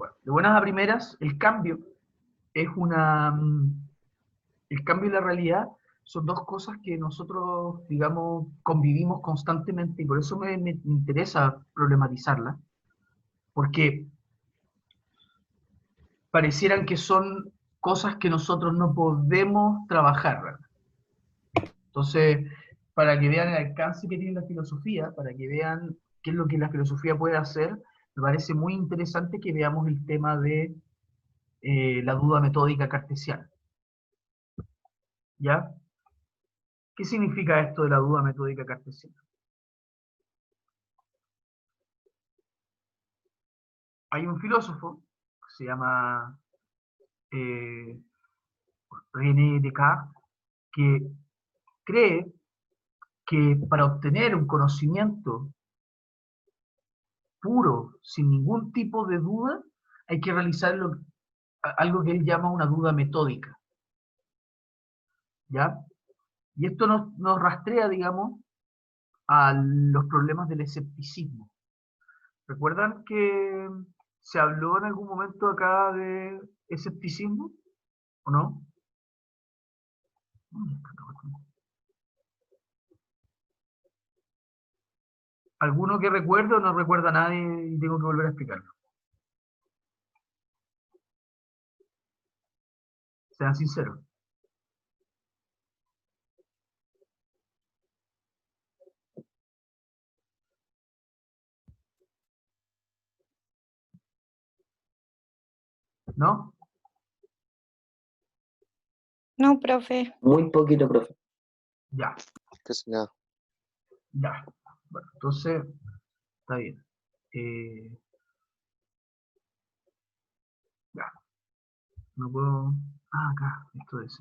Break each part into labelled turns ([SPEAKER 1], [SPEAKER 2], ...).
[SPEAKER 1] Bueno, de buenas a primeras, el cambio es una... El cambio y la realidad son dos cosas que nosotros, digamos, convivimos constantemente y por eso me interesa problematizarla, porque parecieran que son cosas que nosotros no podemos trabajar, ¿verdad? Entonces, para que vean el alcance que tiene la filosofía, para que vean qué es lo que la filosofía puede hacer, me parece muy interesante que veamos el tema de la duda metódica cartesiana. ¿Ya? ¿Qué significa esto de la duda metódica cartesiana? Hay un filósofo que se llama eh, René Descartes, que cree que para obtener un conocimiento puro, sin ningún tipo de duda, hay que realizar algo que él llama una duda metódica. ¿Ya? Y esto nos rastrea, digamos, a los problemas del escepticismo. ¿Recuerdan que se habló en algún momento acá de escepticismo? ¿O no? ¿Alguno que recuerde o no recuerda a nadie y tengo que volver a explicarlo? Sean sinceros. ¿No?
[SPEAKER 2] No, profe.
[SPEAKER 3] Muy poquito, profe.
[SPEAKER 1] Ya,
[SPEAKER 3] Casi nada.
[SPEAKER 1] ya. Bueno, entonces, está bien. Ya, no puedo... Ah, acá, esto es.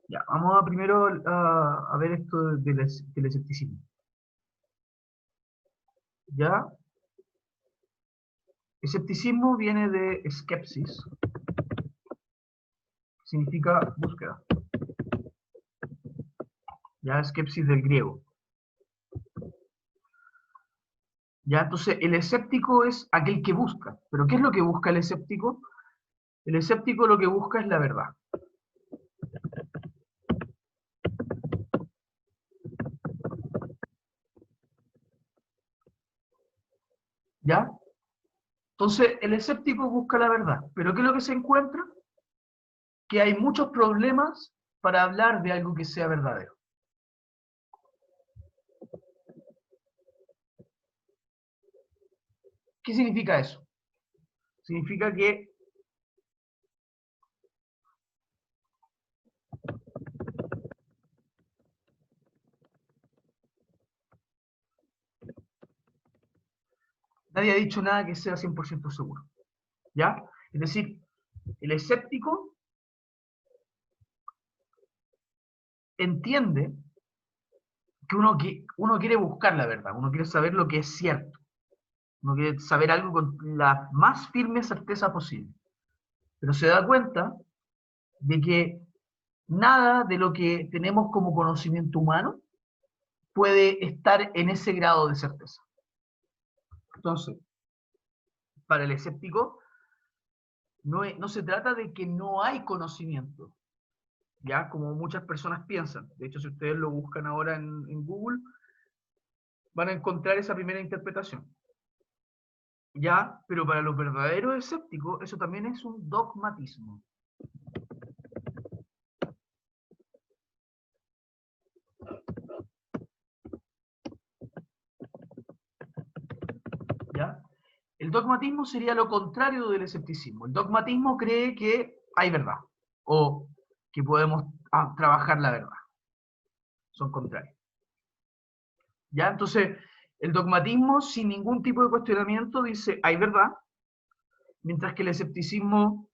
[SPEAKER 1] Ya, vamos a primero a ver esto del escepticismo. ¿Ya? Escepticismo viene de skepsis, significa búsqueda. Ya, skepsis del griego. Ya, entonces el escéptico es aquel que busca. ¿Pero qué es lo que busca el escéptico? El escéptico lo que busca es la verdad. ¿Ya? Entonces el escéptico busca la verdad. ¿Pero qué es lo que se encuentra? Que hay muchos problemas para hablar de algo que sea verdadero. ¿Qué significa eso? Significa que nadie ha dicho nada que sea 100% seguro. ¿Ya? Es decir, el escéptico entiende que uno quiere buscar la verdad, uno quiere saber lo que es cierto, uno quiere saber algo con la más firme certeza posible. Pero se da cuenta de que nada de lo que tenemos como conocimiento humano puede estar en ese grado de certeza. Entonces, para el escéptico, no se trata de que no hay conocimiento, ya como muchas personas piensan. De hecho, si ustedes lo buscan ahora en Google, van a encontrar esa primera interpretación. Ya, pero para los verdaderos escépticos, eso también es un dogmatismo. ¿Ya? El dogmatismo sería lo contrario del escepticismo. El dogmatismo cree que hay verdad, o que podemos trabajar la verdad. Son contrarios. ¿Ya? Entonces, el dogmatismo, sin ningún tipo de cuestionamiento, dice hay verdad, mientras que el escepticismo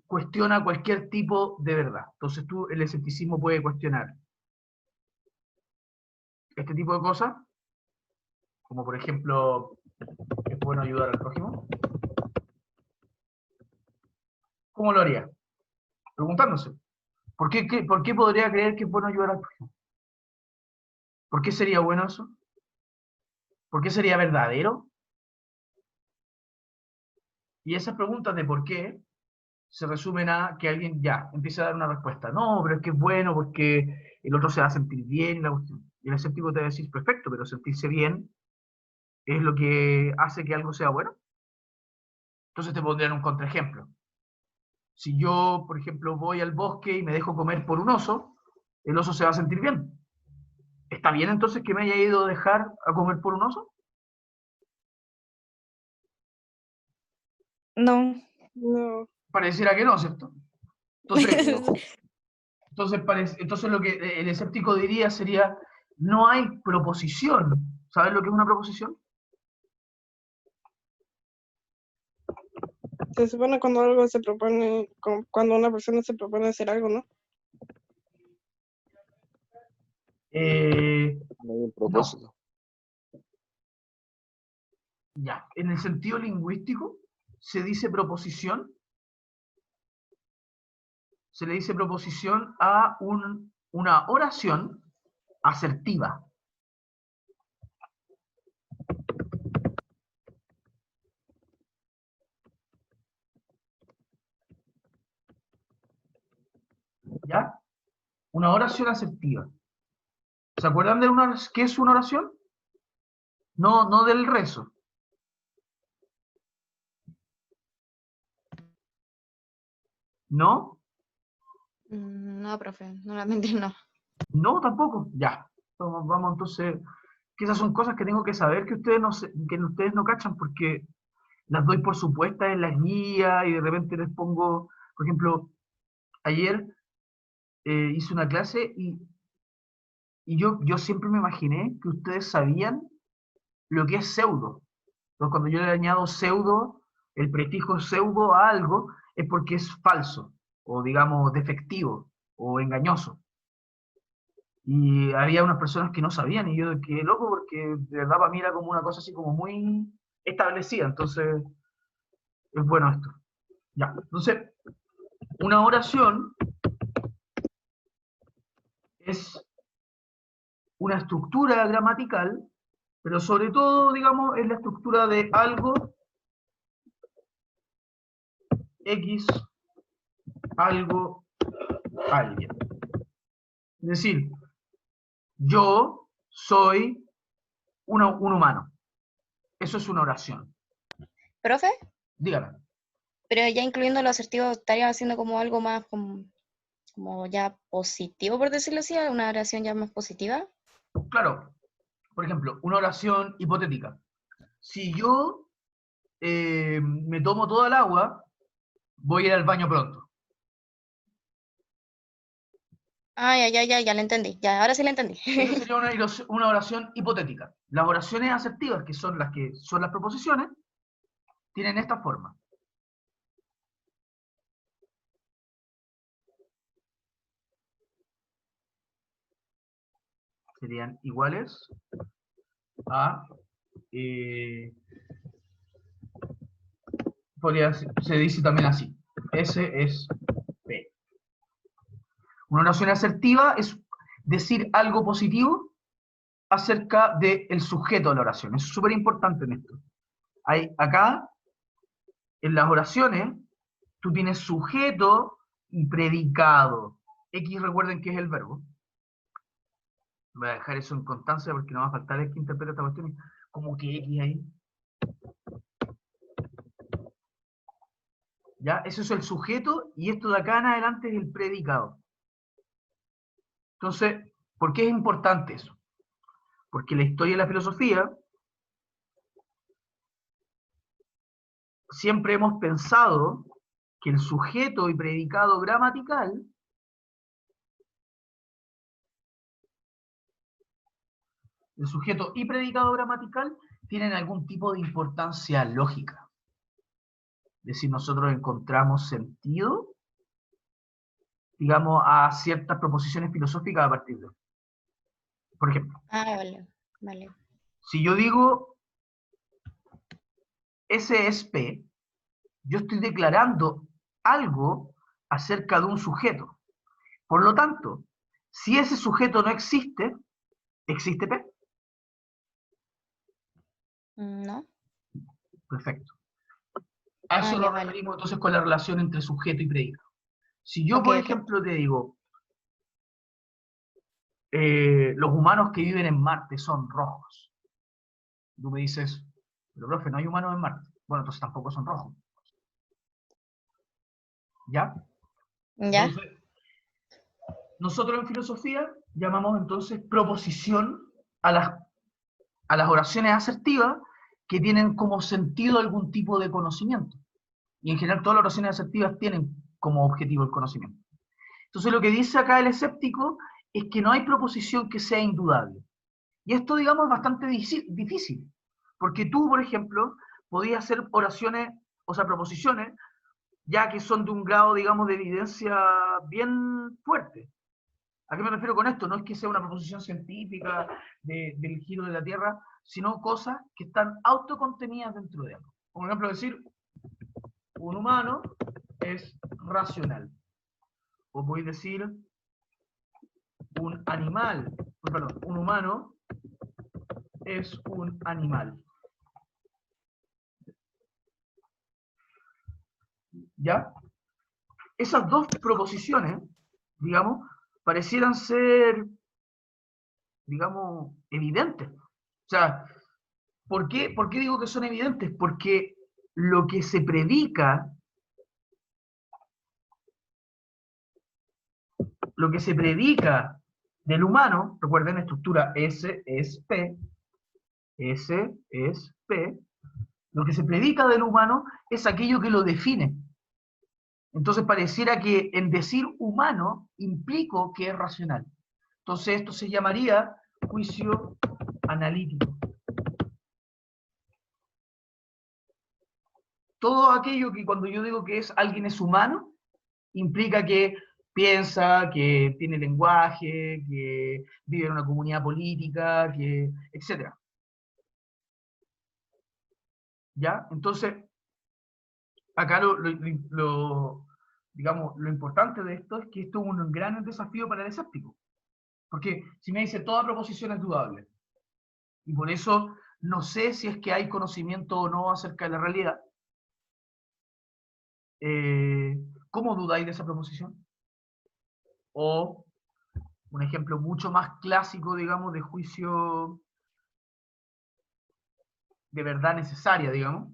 [SPEAKER 1] cuestiona cualquier tipo de verdad. Entonces, el escepticismo puede cuestionar este tipo de cosas, como por ejemplo, ¿es bueno ayudar al prójimo? ¿Cómo lo haría? Preguntándose. ¿Por qué podría creer que es bueno ayudar al prójimo? ¿Por qué sería bueno eso? ¿Por qué sería verdadero? Y esas preguntas de por qué se resumen a que alguien ya empiece a dar una respuesta. No, pero es que es bueno porque el otro se va a sentir bien. Y el escéptico te va a decir, perfecto, pero sentirse bien es lo que hace que algo sea bueno. Entonces te pondrían un contraejemplo. Si yo, por ejemplo, voy al bosque y me dejo comer por un oso, el oso se va a sentir bien. ¿Está bien entonces que me haya ido a dejar a comer por un oso?
[SPEAKER 2] No.
[SPEAKER 4] No.
[SPEAKER 1] Pareciera que no, ¿cierto? Entonces,
[SPEAKER 3] No.
[SPEAKER 1] entonces lo que el escéptico diría sería, no hay proposición. ¿Sabes lo que es una proposición?
[SPEAKER 4] Se supone cuando algo se propone, cuando una persona se propone hacer algo, ¿no?
[SPEAKER 3] No hay un propósito.
[SPEAKER 1] Ya, en el sentido lingüístico se dice proposición, se le dice proposición a una oración asertiva. ¿Ya? Una oración asertiva. ¿Se acuerdan de qué es una oración? No, no del rezo. ¿No?
[SPEAKER 5] No, profe, normalmente no.
[SPEAKER 1] No, tampoco. Ya. Vamos entonces, que esas son cosas que tengo que saber que ustedes que ustedes no cachan porque las doy por supuestas en las guías y de repente les pongo, por ejemplo, ayer hice una clase y yo siempre me imaginé que ustedes sabían lo que es pseudo. Entonces, cuando yo le añado pseudo, el prefijo pseudo a algo, es porque es falso, o digamos defectivo, o engañoso. Y había unas personas que no sabían, y yo quedé loco porque de verdad para mí era como una cosa así como muy establecida. Entonces, es bueno esto. Ya, entonces, una oración es una estructura gramatical, pero sobre todo, digamos, es la estructura de algo, X, algo, alguien. Es decir, yo soy un humano. Eso es una oración.
[SPEAKER 5] ¿Profe?
[SPEAKER 1] Dígame.
[SPEAKER 5] Pero ya incluyendo lo asertivo, estaría haciendo como algo más como ya positivo, por decirlo así, una oración ya más positiva.
[SPEAKER 1] Claro, por ejemplo, una oración hipotética. Si yo me tomo toda el agua, voy a ir al baño pronto.
[SPEAKER 5] Ah, ya la entendí. Ya, ahora sí la entendí.
[SPEAKER 1] Esa sería una oración hipotética. Las oraciones asertivas, que son las proposiciones, tienen esta forma. Serían iguales a... se dice también así. S es P. Una oración asertiva es decir algo positivo acerca del sujeto de la oración. Es súper importante en esto. Acá, en las oraciones, tú tienes sujeto y predicado. X, recuerden que es el verbo. Voy a dejar eso en constancia porque no va a faltar el que interprete esta cuestión. Como que X ahí. ¿Ya? Eso es el sujeto y esto de acá en adelante es el predicado. Entonces, ¿por qué es importante eso? Porque la historia y la filosofía siempre hemos pensado que el sujeto y predicado gramatical tienen algún tipo de importancia lógica. Es decir, nosotros encontramos sentido, digamos, a ciertas proposiciones filosóficas a partir de esto. Por ejemplo,
[SPEAKER 5] Ah, vale.
[SPEAKER 1] si yo digo S es P, yo estoy declarando algo acerca de un sujeto. Por lo tanto, si ese sujeto no existe, ¿existe P?
[SPEAKER 5] No.
[SPEAKER 1] Perfecto. A eso
[SPEAKER 5] Ah,
[SPEAKER 1] nos
[SPEAKER 5] ya, vale.
[SPEAKER 1] referimos entonces con la relación entre sujeto y predicado. Si yo,
[SPEAKER 5] Ok,
[SPEAKER 1] por
[SPEAKER 5] ok.
[SPEAKER 1] ejemplo, te digo, los humanos que viven en Marte son rojos. Tú me dices, pero profe, no hay humanos en Marte. Bueno, entonces tampoco son rojos. ¿Ya?
[SPEAKER 5] ¿Ya?
[SPEAKER 1] Entonces, nosotros en filosofía llamamos entonces proposición a las oraciones asertivas que tienen como sentido algún tipo de conocimiento. Y en general todas las oraciones asertivas tienen como objetivo el conocimiento. Entonces lo que dice acá el escéptico es que no hay proposición que sea indudable. Y esto, digamos, es bastante difícil. Porque tú, por ejemplo, podías hacer oraciones, o sea, proposiciones, ya que son de un grado, digamos, de evidencia bien fuerte. ¿A qué me refiero con esto? No es que sea una proposición científica del giro de la Tierra, sino cosas que están autocontenidas dentro de algo. Por ejemplo, decir, un humano es racional. O podéis decir, un animal, perdón, un humano es un animal. ¿Ya? Esas dos proposiciones, digamos, parecieran ser, digamos, evidentes. O sea, ¿por qué digo que son evidentes? Porque lo que se predica del humano, recuerden, estructura S es P, S es P, lo que se predica del humano es aquello que lo define. Entonces pareciera que en decir humano implico que es racional. Entonces esto se llamaría juicio analítico. Todo aquello que cuando yo digo que alguien es humano, implica que piensa, que tiene lenguaje, que vive en una comunidad política, etc. ¿Ya? Entonces, acá digamos, lo importante de esto es que esto es un gran desafío para el escéptico. Porque si me dice toda proposición es dudable, y por eso no sé si es que hay conocimiento o no acerca de la realidad, ¿cómo dudáis de esa proposición? O un ejemplo mucho más clásico, digamos, de juicio de verdad necesaria, digamos.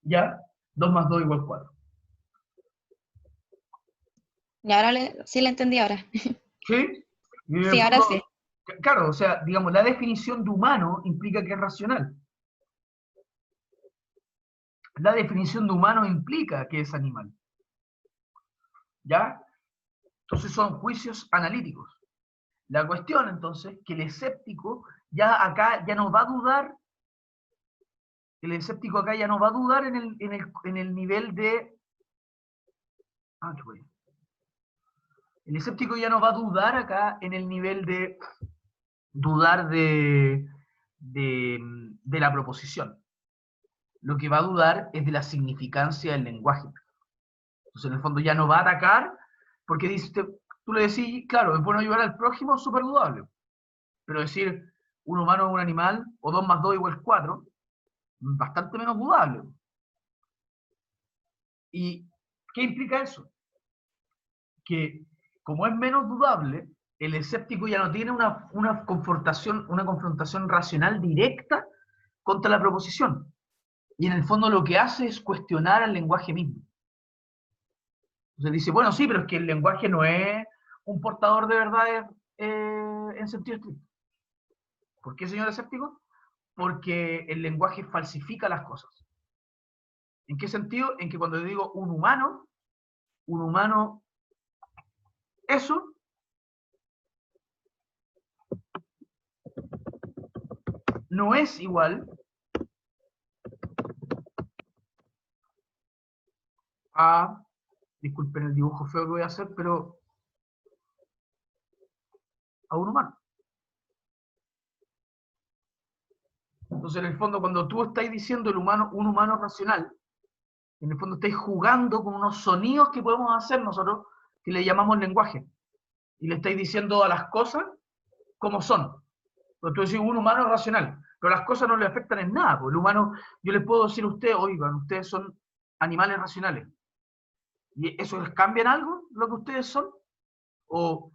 [SPEAKER 1] ¿Ya? 2 más 2 igual 4.
[SPEAKER 5] Y ahora sí la entendí ahora.
[SPEAKER 1] ¿Sí? Y en el
[SPEAKER 5] Sí, ahora
[SPEAKER 1] fondo,
[SPEAKER 5] sí.
[SPEAKER 1] claro, o sea, digamos, la definición de humano implica que es racional. La definición de humano implica que es animal. ¿Ya? Entonces son juicios analíticos. La cuestión, entonces, que el escéptico ya acá ya no va a dudar, el escéptico acá ya no va a dudar en el nivel de... Ah, qué bueno. El escéptico ya no va a dudar acá en el nivel de dudar de la proposición. Lo que va a dudar es de la significancia del lenguaje. Entonces, en el fondo ya no va a atacar, porque dice, tú le decís, claro, es bueno ayudar al prójimo, súper dudable. Pero decir, un humano es un animal, o 2 más 2 igual 4, bastante menos dudable. ¿Y qué implica eso? Que como es menos dudable, el escéptico ya no tiene una confrontación racional directa contra la proposición. Y en el fondo lo que hace es cuestionar al lenguaje mismo. Entonces dice, bueno, sí, pero es que el lenguaje no es un portador de verdades en sentido estricto. ¿Por qué, señor escéptico? Porque el lenguaje falsifica las cosas. ¿En qué sentido? En que cuando yo digo un humano, eso no es igual a, disculpen el dibujo feo que voy a hacer, pero a un humano. Entonces, en el fondo, cuando tú estás diciendo un humano racional, en el fondo estáis jugando con unos sonidos que podemos hacer nosotros, que le llamamos lenguaje. Y le estáis diciendo a las cosas como son. Pero tú decís, un humano es racional, pero las cosas no le afectan en nada. Porque el humano, yo les puedo decir a ustedes, oigan, ustedes son animales racionales. ¿Y eso les cambia en algo lo que ustedes son? ¿O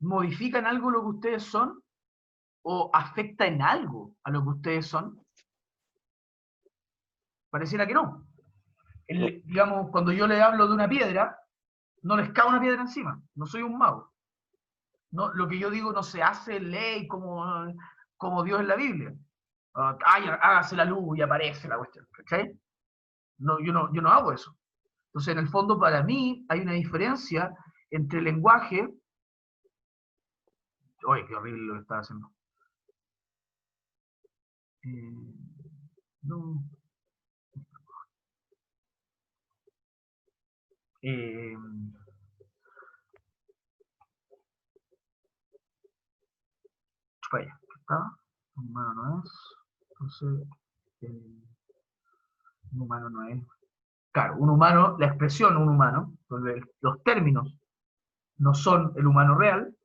[SPEAKER 1] modifican algo lo que ustedes son? ¿O afecta en algo a lo que ustedes son? Pareciera que no. Digamos, cuando yo le hablo de una piedra, no les cae una piedra encima. No soy un mago. No, lo que yo digo no se hace ley como Dios en la Biblia. Hágase la luz y aparece la cuestión. ¿Cachai? No, yo no hago eso. Entonces, en el fondo, para mí, hay una diferencia entre el lenguaje. Oye, qué horrible lo que estaba haciendo. No. Vaya, ¿está? Un humano no es. Entonces, un humano no es. Claro, un humano, la expresión un humano, donde los términos no son el humano real,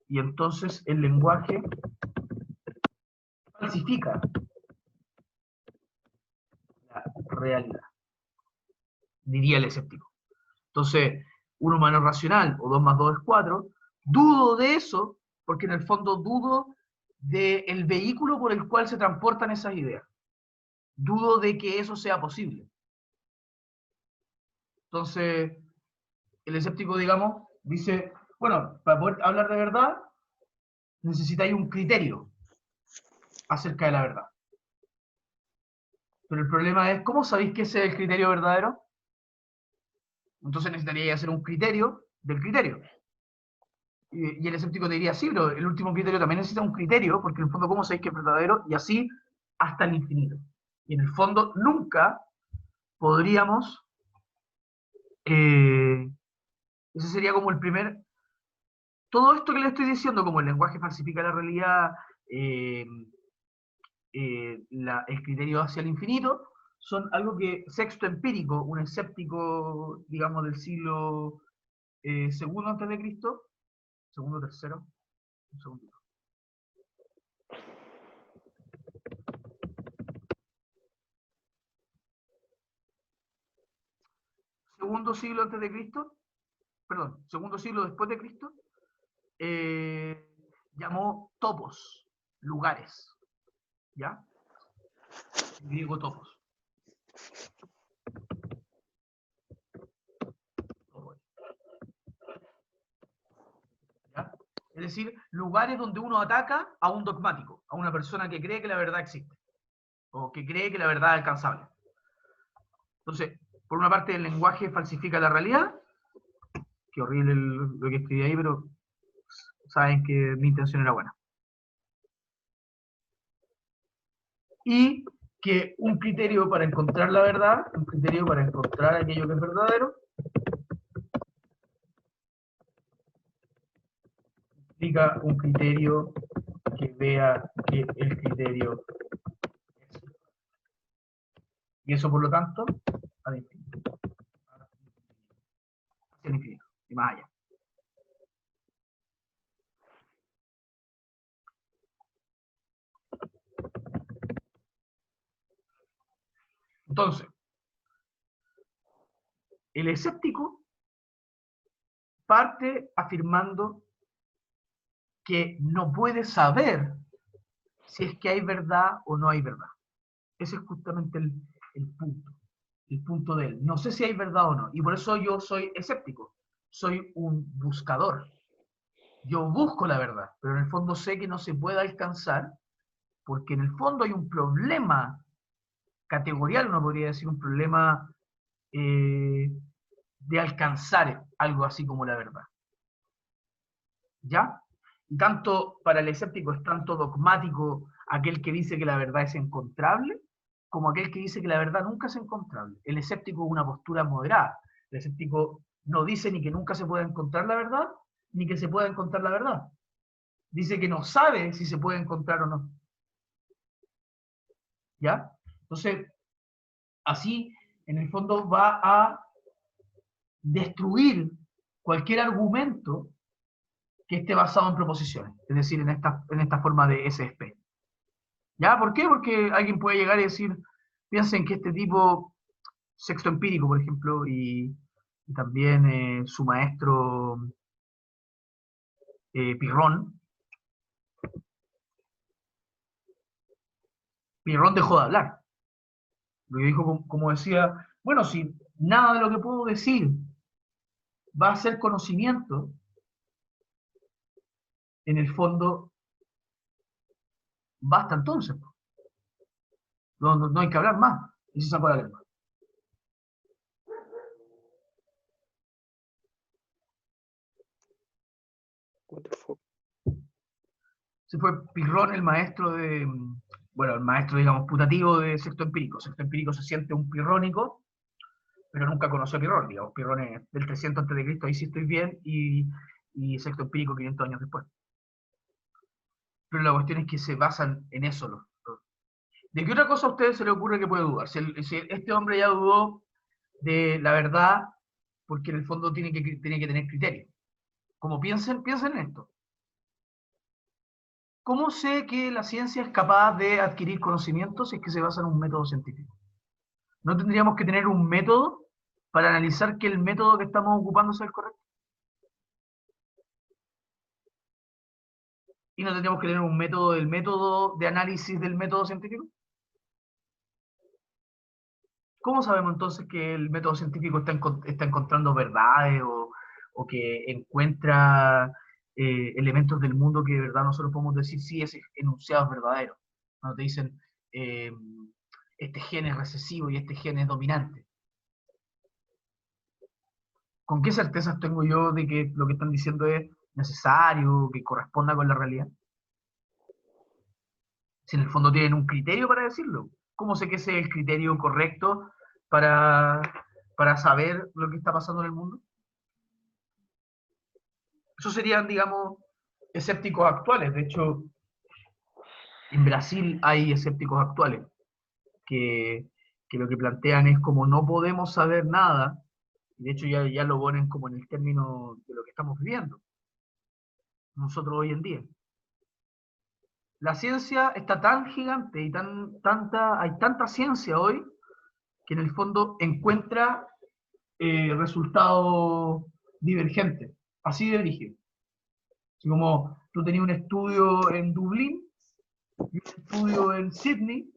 [SPEAKER 1] y entonces el lenguaje falsifica la realidad, diría el escéptico. Entonces, un humano racional, o 2 más 2 es 4, dudo de eso, porque en el fondo dudo del vehículo por el cual se transportan esas ideas. Dudo de que eso sea posible. Entonces, el escéptico, digamos, dice, bueno, para poder hablar de verdad, necesitáis un criterio acerca de la verdad. Pero el problema es, ¿cómo sabéis que ese es el criterio verdadero? Entonces necesitaría hacer un criterio del criterio. Y el escéptico te diría, sí, pero el último criterio también necesita un criterio, porque en el fondo, ¿cómo sabéis que es verdadero? Y así hasta el infinito. Y en el fondo, nunca podríamos... ese sería como el primer... Todo esto que le estoy diciendo, como el lenguaje falsifica la realidad, el criterio hacia el infinito, son algo que Sexto Empírico, un escéptico, digamos, del siglo segundo antes de Cristo, segundo, tercero, un segundito. Segundo siglo antes de Cristo, perdón, segundo siglo después de Cristo, llamó topos, lugares, ¿ya? En griego topos. ¿Ya? Es decir, lugares donde uno ataca a un dogmático, a una persona que cree que la verdad existe, o que cree que la verdad es alcanzable. Entonces, por una parte el lenguaje falsifica la realidad, qué horrible lo que escribí ahí, pero saben que mi intención era buena. Y que un criterio para encontrar la verdad, un criterio para encontrar aquello que es verdadero, implica un criterio que vea que el criterio es. Y eso, por lo tanto, al infinito. Hacia el infinito, y más allá. Entonces, el escéptico parte afirmando que no puede saber si es que hay verdad o no hay verdad. Ese es justamente el punto de él. No sé si hay verdad o no, y por eso yo soy escéptico, soy un buscador. Yo busco la verdad, pero en el fondo sé que no se puede alcanzar, porque en el fondo hay un problema categorial, uno podría decir, un problema de alcanzar algo así como la verdad. ¿Ya? Y tanto para el escéptico es tanto dogmático aquel que dice que la verdad es encontrable, como aquel que dice que la verdad nunca es encontrable. El escéptico es una postura moderada. El escéptico no dice ni que nunca se pueda encontrar la verdad, ni que se pueda encontrar la verdad. Dice que no sabe si se puede encontrar o no. ¿Ya? Entonces, así, en el fondo va a destruir cualquier argumento que esté basado en proposiciones, es decir, en esta forma de SSP. ¿Ya? ¿Por qué? Porque alguien puede llegar y decir, piensen que este tipo, sexto empírico, por ejemplo, y también su maestro Pirrón dejó de hablar. Lo que dijo, como decía, bueno, si nada de lo que puedo decir va a ser conocimiento, en el fondo, basta entonces. No hay que hablar más. Y se sacó la lengua.
[SPEAKER 3] What the fuck.
[SPEAKER 1] Se fue Pirrón, el maestro el maestro, digamos, putativo de sexto empírico. Sexto empírico se siente un pirrónico, pero nunca conoció a Pirrón, digamos. Pirrón es del 300 a.C., ahí sí estoy bien, y sexto empírico 500 años después. Pero la cuestión es que se basan en eso. ¿De qué otra cosa a ustedes se le ocurre que puede dudar? Si este hombre ya dudó de la verdad, porque en el fondo tiene que tener criterio. Como piensen en esto. ¿Cómo sé que la ciencia es capaz de adquirir conocimientos si es que se basa en un método científico? ¿No tendríamos que tener un método para analizar que el método que estamos ocupando sea el correcto? ¿Y no tendríamos que tener un método del método de análisis del método científico? ¿Cómo sabemos entonces que el método científico está encontrando verdades o que encuentra elementos del mundo que de verdad nosotros podemos decir sí, ese enunciado es verdadero? Cuando te dicen eh, este gen es recesivo y este gen es dominante. ¿Con qué certezas tengo yo de que lo que están diciendo es necesario, que corresponda con la realidad? Si en el fondo tienen un criterio para decirlo. ¿Cómo sé que ese es el criterio correcto para, para saber lo que está pasando en el mundo? Esos serían, digamos, escépticos actuales. De hecho, en Brasil hay escépticos actuales que lo que plantean es como no podemos saber nada, y de hecho ya lo ponen como en el término de lo que estamos viviendo nosotros hoy en día. La ciencia está tan gigante y hay tanta ciencia hoy que en el fondo encuentra resultados divergentes, así de rígido. Así como tú tenías un estudio en Dublín y un estudio en Sydney,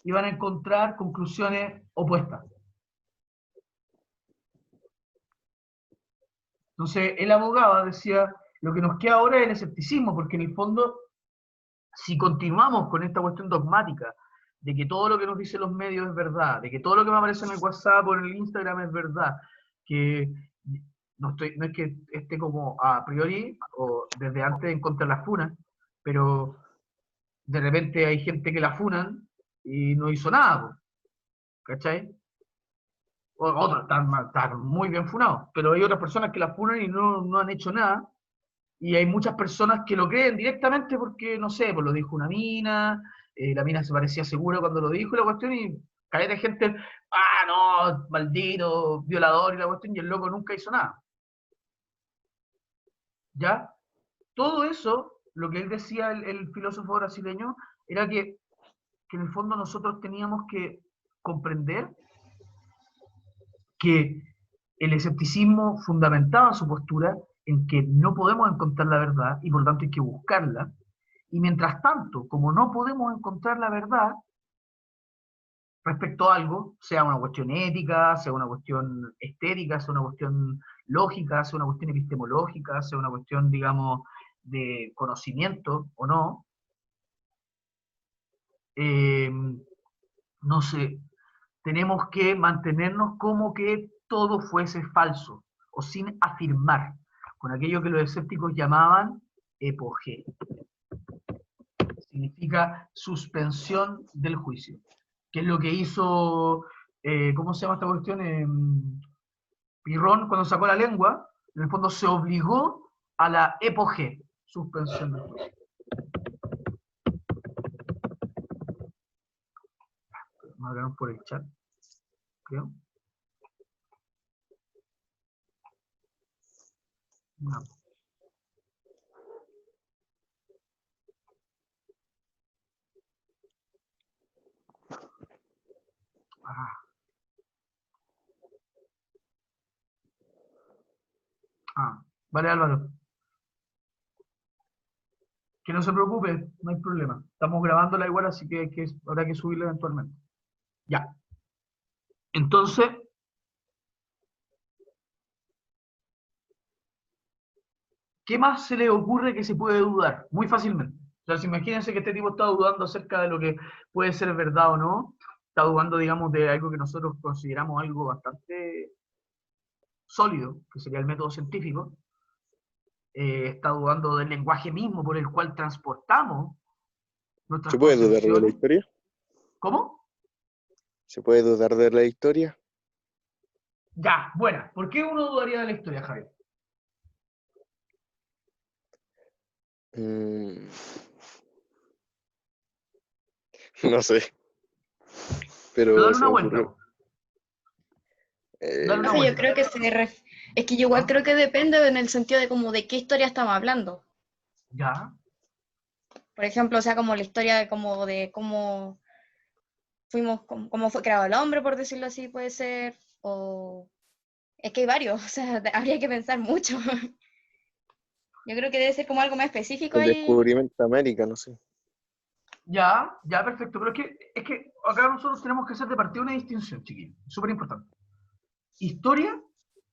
[SPEAKER 1] y van a encontrar conclusiones opuestas. Entonces, él abogaba, decía, lo que nos queda ahora es el escepticismo, porque en el fondo, si continuamos con esta cuestión dogmática, de que todo lo que nos dicen los medios es verdad, de que todo lo que me aparece en el WhatsApp o en el Instagram es verdad, que no es que esté como a priori o desde antes en contra de las funas, pero de repente hay gente que la funan y no hizo nada, ¿cachai? Otros están muy bien funados, pero hay otras personas que la funan y no han hecho nada, y hay muchas personas que lo creen directamente porque, no sé, pues lo dijo una mina, la mina se parecía segura cuando lo dijo y la cuestión, y caleta de gente, no, maldito, violador y la cuestión, y el loco nunca hizo nada. ¿Ya? Todo eso, lo que él decía, el filósofo brasileño, era que en el fondo nosotros teníamos que comprender que el escepticismo fundamentaba su postura en que no podemos encontrar la verdad y por lo tanto hay que buscarla. Y mientras tanto, como no podemos encontrar la verdad respecto a algo, sea una cuestión ética, sea una cuestión estética, sea una cuestión lógica, sea una cuestión epistemológica, sea una cuestión, digamos, de conocimiento o no, eh, no sé, tenemos que mantenernos como que todo fuese falso, o sin afirmar, con aquello que los escépticos llamaban epogé. Significa suspensión del juicio, que es lo que hizo, ¿cómo se llama esta cuestión? Pirrón, cuando sacó la lengua, en el fondo se obligó a la epogé, suspensión del juicio. Me hablaron por el chat, creo. No. Ah. Vale, Álvaro. Que no se preocupe, no hay problema. Estamos grabándola igual, así que, habrá que subirla eventualmente. Ya. Entonces, ¿qué más se le ocurre que se puede dudar? Muy fácilmente. O sea, si imagínense que este tipo está dudando acerca de lo que puede ser verdad o no, está dudando, digamos, de algo que nosotros consideramos algo bastante sólido, que sería el método científico, está dudando del lenguaje mismo por el cual transportamos nuestras
[SPEAKER 3] ¿Se puede dudar de la
[SPEAKER 1] concepciones.
[SPEAKER 3] historia?
[SPEAKER 1] ¿Cómo?
[SPEAKER 3] ¿Se puede dudar de la historia?
[SPEAKER 1] Ya, buena. ¿Por qué uno dudaría de la historia, Javier?
[SPEAKER 3] Mm, no sé,
[SPEAKER 1] Pero
[SPEAKER 3] pero
[SPEAKER 1] dale
[SPEAKER 3] se
[SPEAKER 1] una
[SPEAKER 3] me
[SPEAKER 1] vuelta.
[SPEAKER 3] ocurrió.
[SPEAKER 1] Dale una
[SPEAKER 5] O sea, yo
[SPEAKER 1] vuelta.
[SPEAKER 5] creo que es que yo igual
[SPEAKER 1] ¿Ah?
[SPEAKER 5] creo que depende en el sentido de como de qué historia estamos hablando.
[SPEAKER 1] Ya.
[SPEAKER 5] Por ejemplo, o sea, como la historia de cómo fuimos, cómo fue creado el hombre, por decirlo así, puede ser, o es que hay varios, o sea, habría que pensar mucho. Yo creo que debe ser como algo más específico
[SPEAKER 3] El
[SPEAKER 5] ahí.
[SPEAKER 3] descubrimiento de América, no sé.
[SPEAKER 1] Ya, ya, perfecto. Pero es que acá nosotros tenemos que hacer de partida una distinción, chiquillos. Súper importante. Historia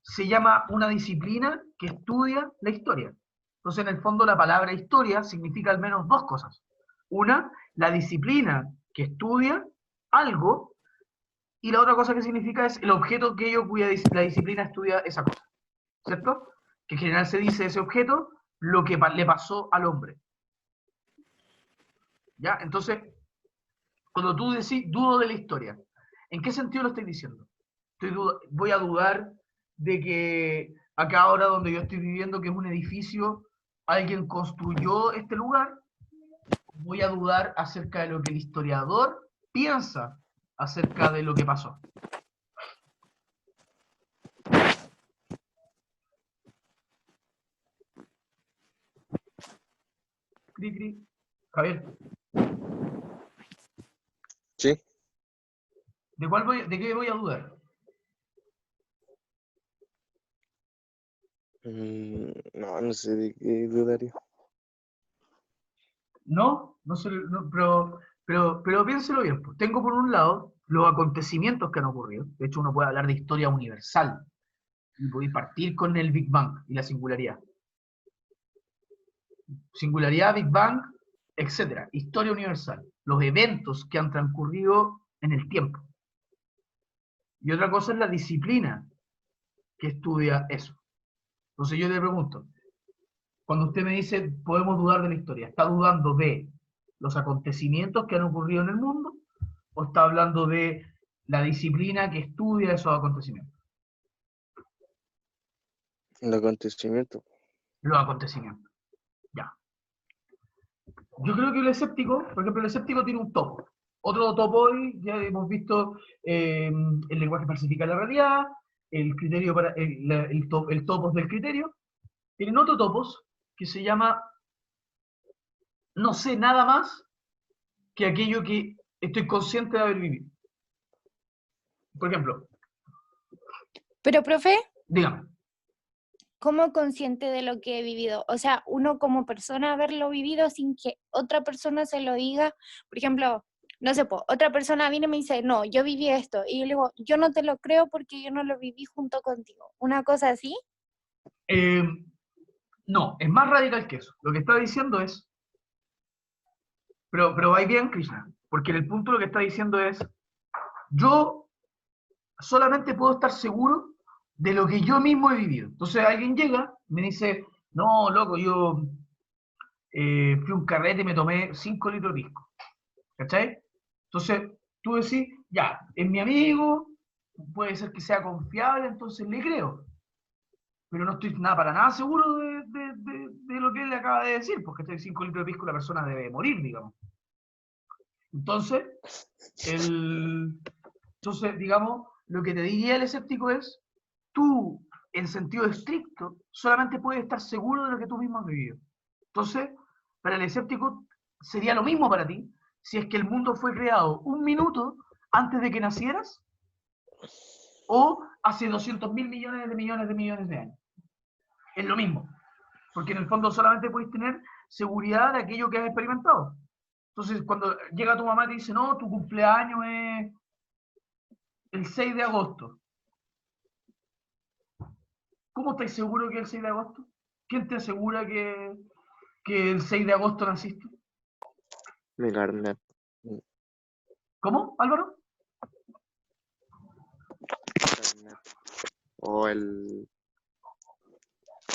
[SPEAKER 1] se llama una disciplina que estudia la historia. Entonces, en el fondo, la palabra historia significa al menos dos cosas. Una, la disciplina que estudia algo, y la otra cosa que significa es el objeto que ello cuya la disciplina estudia esa cosa. ¿Cierto? Que en general se dice ese objeto lo que le pasó al hombre. ¿Ya? Entonces, cuando tú decís dudo de la historia, ¿en qué sentido lo estoy diciendo? Voy a dudar de que acá ahora donde yo estoy viviendo, que es un edificio, alguien construyó este lugar. Voy a dudar acerca de lo que el historiador piensa acerca de lo que pasó. Cri, cri. Javier,
[SPEAKER 3] ¿Sí?
[SPEAKER 1] ¿de qué voy a dudar?
[SPEAKER 3] No, no sé de qué dudaría.
[SPEAKER 1] No, no sé, no, pero piénselo bien. Pues. Tengo por un lado los acontecimientos que han ocurrido. De hecho, uno puede hablar de historia universal y puede partir con el Big Bang y la singularidad. Singularidad, Big Bang, etcétera. Historia universal. Los eventos que han transcurrido en el tiempo. Y otra cosa es la disciplina que estudia eso. Entonces yo te pregunto, cuando usted me dice podemos dudar de la historia, ¿está dudando de los acontecimientos que han ocurrido en el mundo o está hablando de la disciplina que estudia esos acontecimientos?
[SPEAKER 3] El acontecimiento.
[SPEAKER 1] Los acontecimientos. Ya. Yo creo que el escéptico, por ejemplo, el escéptico tiene un topo. Otro topo hoy, ya hemos visto el lenguaje falsifica la realidad, el criterio para el topos del criterio. Tienen otro topos que se llama no sé nada más que aquello que estoy consciente de haber vivido. Por ejemplo,
[SPEAKER 2] Pero, profe,
[SPEAKER 1] dígame.
[SPEAKER 2] ¿cómo consciente de lo que he vivido? O sea, uno como persona haberlo vivido sin que otra persona se lo diga. Por ejemplo, no sé, otra persona viene y me dice, no, yo viví esto. Y yo le digo, yo no te lo creo porque yo no lo viví junto contigo. Una cosa así.
[SPEAKER 1] Eh, no, es más radical que eso. Lo que está diciendo es, pero va bien, Krishna, porque en el punto lo que está diciendo es, yo solamente puedo estar seguro de lo que yo mismo he vivido. Entonces alguien llega, me dice, no, loco, yo fui a un carrete y me tomé 5 litros de pisco. ¿Cachai? Entonces tú decís, ya, es mi amigo, puede ser que sea confiable, entonces le creo. Pero no estoy nada para nada seguro de lo que él le acaba de decir, porque este 5 litros de pisco la persona debe morir, digamos. Entonces, el, entonces, digamos, lo que te diría el escéptico es, tú en sentido estricto, solamente puedes estar seguro de lo que tú mismo has vivido. Entonces, para el escéptico sería lo mismo para ti si es que el mundo fue creado un minuto antes de que nacieras o hace 200.000 millones de millones de millones de años. Es lo mismo, porque en el fondo solamente puedes tener seguridad de aquello que has experimentado. Entonces, cuando llega tu mamá y te dice, no, tu cumpleaños es el 6 de agosto. ¿Cómo estás seguro que es el 6 de agosto? ¿Quién te asegura que el 6 de agosto naciste?
[SPEAKER 3] Mi carnet.
[SPEAKER 1] ¿Cómo, Álvaro?
[SPEAKER 3] Carnet. O el.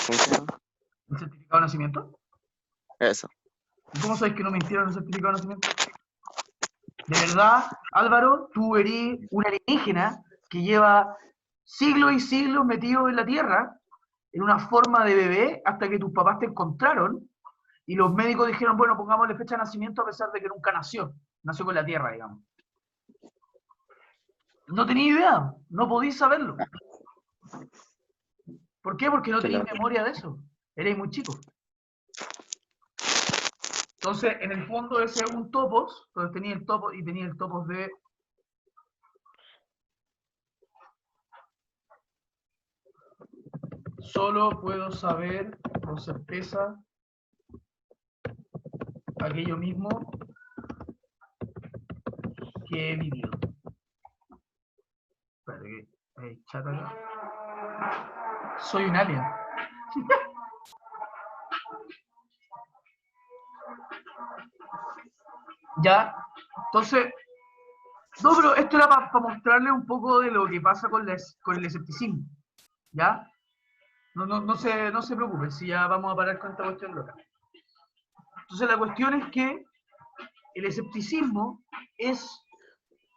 [SPEAKER 3] ¿Cómo se llama?
[SPEAKER 1] ¿El certificado de nacimiento?
[SPEAKER 3] Eso.
[SPEAKER 1] ¿Y cómo sabes que no mintieron el certificado de nacimiento? De verdad, Álvaro, tú eres un alienígena que lleva siglos y siglos metido en la Tierra, en una forma de bebé, hasta que tus papás te encontraron, y los médicos dijeron, bueno, pongámosle fecha de nacimiento a pesar de que nunca nació. Nació con la Tierra, digamos. No tenía idea, no podís saberlo. ¿Por qué? Porque no tenéis
[SPEAKER 3] Claro.
[SPEAKER 1] memoria de eso. Eres muy chico. Entonces, en el fondo ese es un topos, entonces tenía el topos y tenía el topos de solo puedo saber con certeza aquello mismo que he vivido. Espérate que hay chat acá. Soy un alien. Ya, entonces, no, pero esto era para mostrarle un poco de lo que pasa con el escepticismo, ¿ya? No se preocupen, si ya vamos a parar con esta cuestión loca. Entonces la cuestión es que el escepticismo es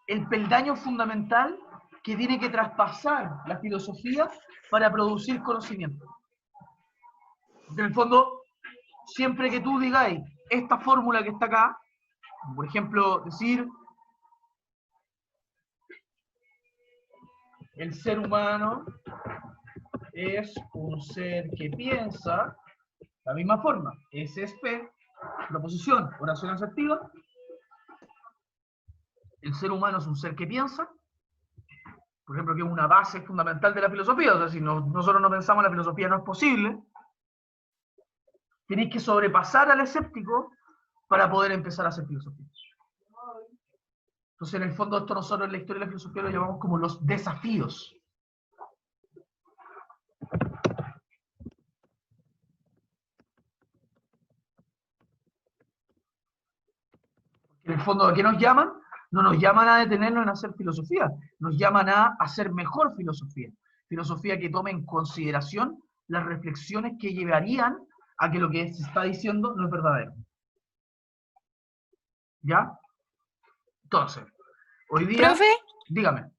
[SPEAKER 1] el peldaño fundamental que tiene que traspasar la filosofía para producir conocimiento. En el fondo, siempre que tú digáis esta fórmula que está acá, por ejemplo, decir el ser humano es un ser que piensa, la misma forma, SSP, proposición, oración asertiva, el ser humano es un ser que piensa, por ejemplo, que es una base fundamental de la filosofía, o sea, si nosotros no pensamos, la filosofía no es posible, tenéis que sobrepasar al escéptico para poder empezar a hacer filosofía. Entonces, en el fondo, esto nosotros en la historia de la filosofía lo llamamos como los desafíos. En el fondo, ¿a qué nos llaman? No nos llaman a detenernos en hacer filosofía, nos llaman a hacer mejor filosofía. Filosofía que tome en consideración las reflexiones que llevarían a que lo que se está diciendo no es verdadero. ¿Ya? Entonces, hoy día...
[SPEAKER 2] Profe,
[SPEAKER 1] Dígame.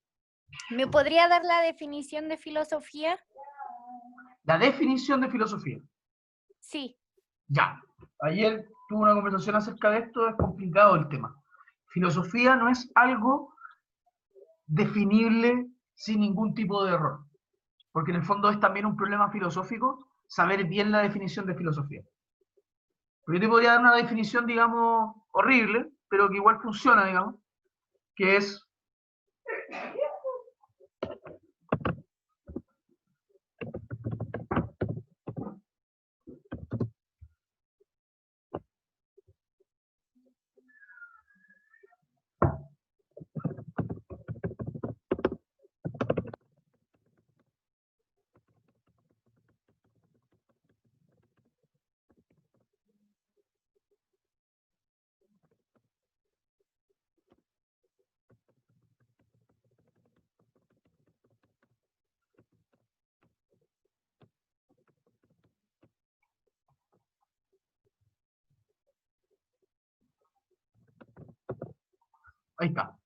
[SPEAKER 2] ¿me podría dar la definición de filosofía?
[SPEAKER 1] La definición de filosofía.
[SPEAKER 2] Sí.
[SPEAKER 1] Ya. Ayer tuve una conversación acerca de esto, es complicado el tema. Filosofía no es algo definible sin ningún tipo de error. Porque en el fondo es también un problema filosófico saber bien la definición de filosofía. Porque yo te podría dar una definición, digamos, horrible, pero que igual funciona, digamos, que es... Ahí está.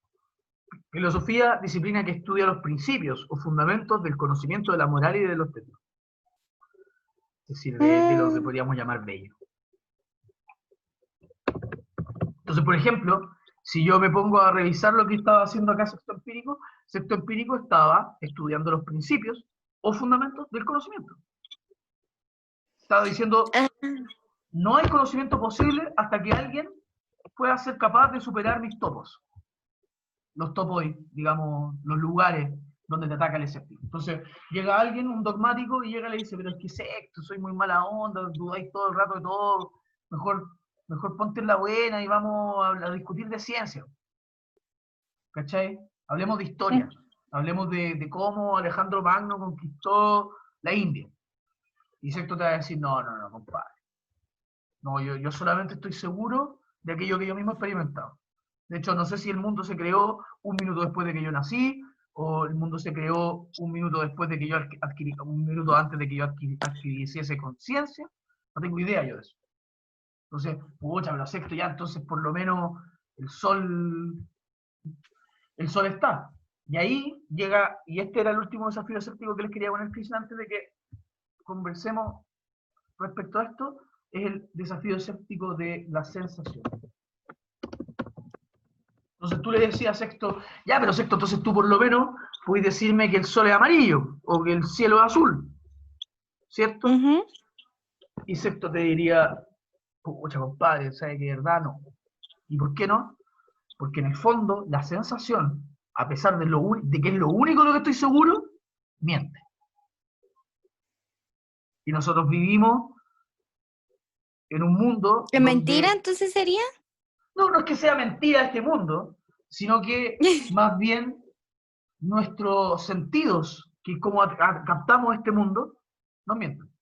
[SPEAKER 1] Filosofía, disciplina que estudia los principios o fundamentos del conocimiento de la moral y de los temas. Es decir, de lo que podríamos llamar bello. Entonces, por ejemplo, si yo me pongo a revisar lo que estaba haciendo acá sexto empírico estaba estudiando los principios o fundamentos del conocimiento. Estaba diciendo,
[SPEAKER 2] Ah,
[SPEAKER 1] no hay conocimiento posible hasta que alguien pueda ser capaz de superar mis topos. Los topos, digamos, los lugares donde te ataca el escéptico. Entonces, llega alguien, un dogmático, y llega y le dice, pero es que secto, soy muy mala onda, dudáis todo el rato de todo, mejor ponte en la buena y vamos a discutir de ciencia. ¿Cachai? Hablemos de historia, hablemos de cómo Alejandro Magno conquistó la India. Y secto te va a decir, no, compadre. No, yo solamente estoy seguro de aquello que yo mismo he experimentado. De hecho, no sé si el mundo se creó un minuto después de que yo nací, o el mundo se creó un minuto después de que yo un minuto antes de que yo adquiriese conciencia. No tengo idea yo de eso. Entonces, pucha, pero sexto ya, entonces por lo menos el sol está. Y ahí llega, y este era el último desafío escéptico que les quería poner, Krishna, antes de que conversemos respecto a esto, es el desafío escéptico de la sensación. Entonces tú le decías a Sexto, ya, pero Sexto, entonces tú por lo menos puedes decirme que el sol es amarillo, o que el cielo es azul, ¿cierto? Y Sexto te diría, pucha, compadre, ¿sabe que de verdad no? ¿Y por qué no? Porque en el fondo, la sensación, a pesar de que es lo único de lo que estoy seguro, miente. Y nosotros vivimos en un mundo...
[SPEAKER 2] ¿Es mentira entonces sería?
[SPEAKER 1] No es que sea mentira este mundo, sino que más bien nuestros sentidos, que como captamos este mundo, nos mienten.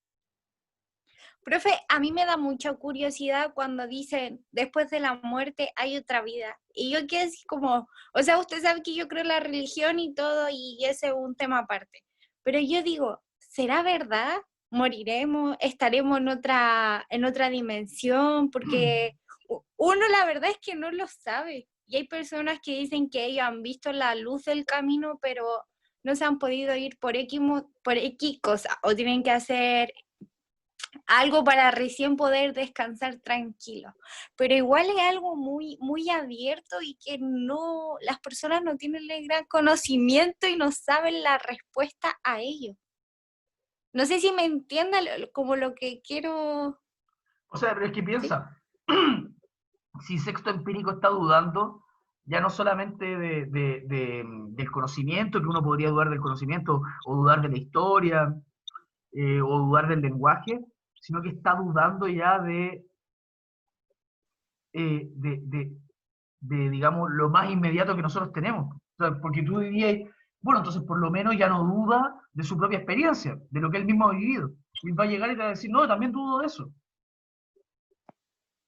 [SPEAKER 2] Profe, a mí me da mucha curiosidad cuando dicen, después de la muerte hay otra vida. Y yo quedé así como, o sea, usted sabe que yo creo en la religión y todo, y ese es un tema aparte. Pero yo digo, ¿será verdad? ¿Moriremos? ¿Estaremos en otra dimensión? Porque uno la verdad es que no lo sabe. Y hay personas que dicen que ellos han visto la luz del camino, pero no se han podido ir por X cosa, o tienen que hacer algo para recién poder descansar tranquilo. Pero igual es algo muy, muy abierto y que no, las personas no tienen el gran conocimiento y no saben la respuesta a ello. No sé si me entiendan como lo que quiero...
[SPEAKER 1] O sea, pero es que piensa, si Sexto Empírico está dudando, ya no solamente del conocimiento, que uno podría dudar del conocimiento, o dudar de la historia, o dudar del lenguaje, sino que está dudando ya digamos, lo más inmediato que nosotros tenemos. O sea, porque tú dirías, bueno, entonces por lo menos ya no duda de su propia experiencia, de lo que él mismo ha vivido. Y va a llegar y te va a decir, no, también dudo de eso.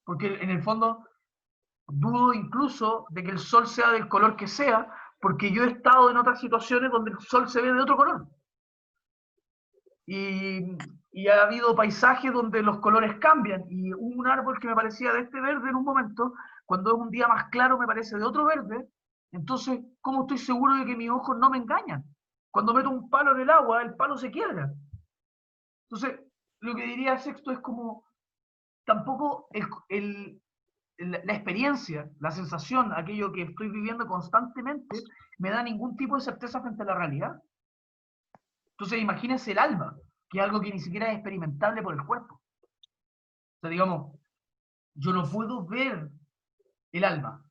[SPEAKER 1] Porque en el fondo, dudo incluso de que el sol sea del color que sea, porque yo he estado en otras situaciones donde el sol se ve de otro color. Y ha habido paisajes donde los colores cambian, y un árbol que me parecía de este verde en un momento, cuando es un día más claro me parece de otro verde. Entonces, ¿cómo estoy seguro de que mis ojos no me engañan? Cuando meto un palo en el agua, el palo se quiebra. Entonces, lo que diría Sexto es como, tampoco la experiencia, la sensación, aquello que estoy viviendo constantemente, me da ningún tipo de certeza frente a la realidad. Entonces, imagínense el alma, que es algo que ni siquiera es experimentable por el cuerpo. O sea, digamos, yo no puedo ver el alma,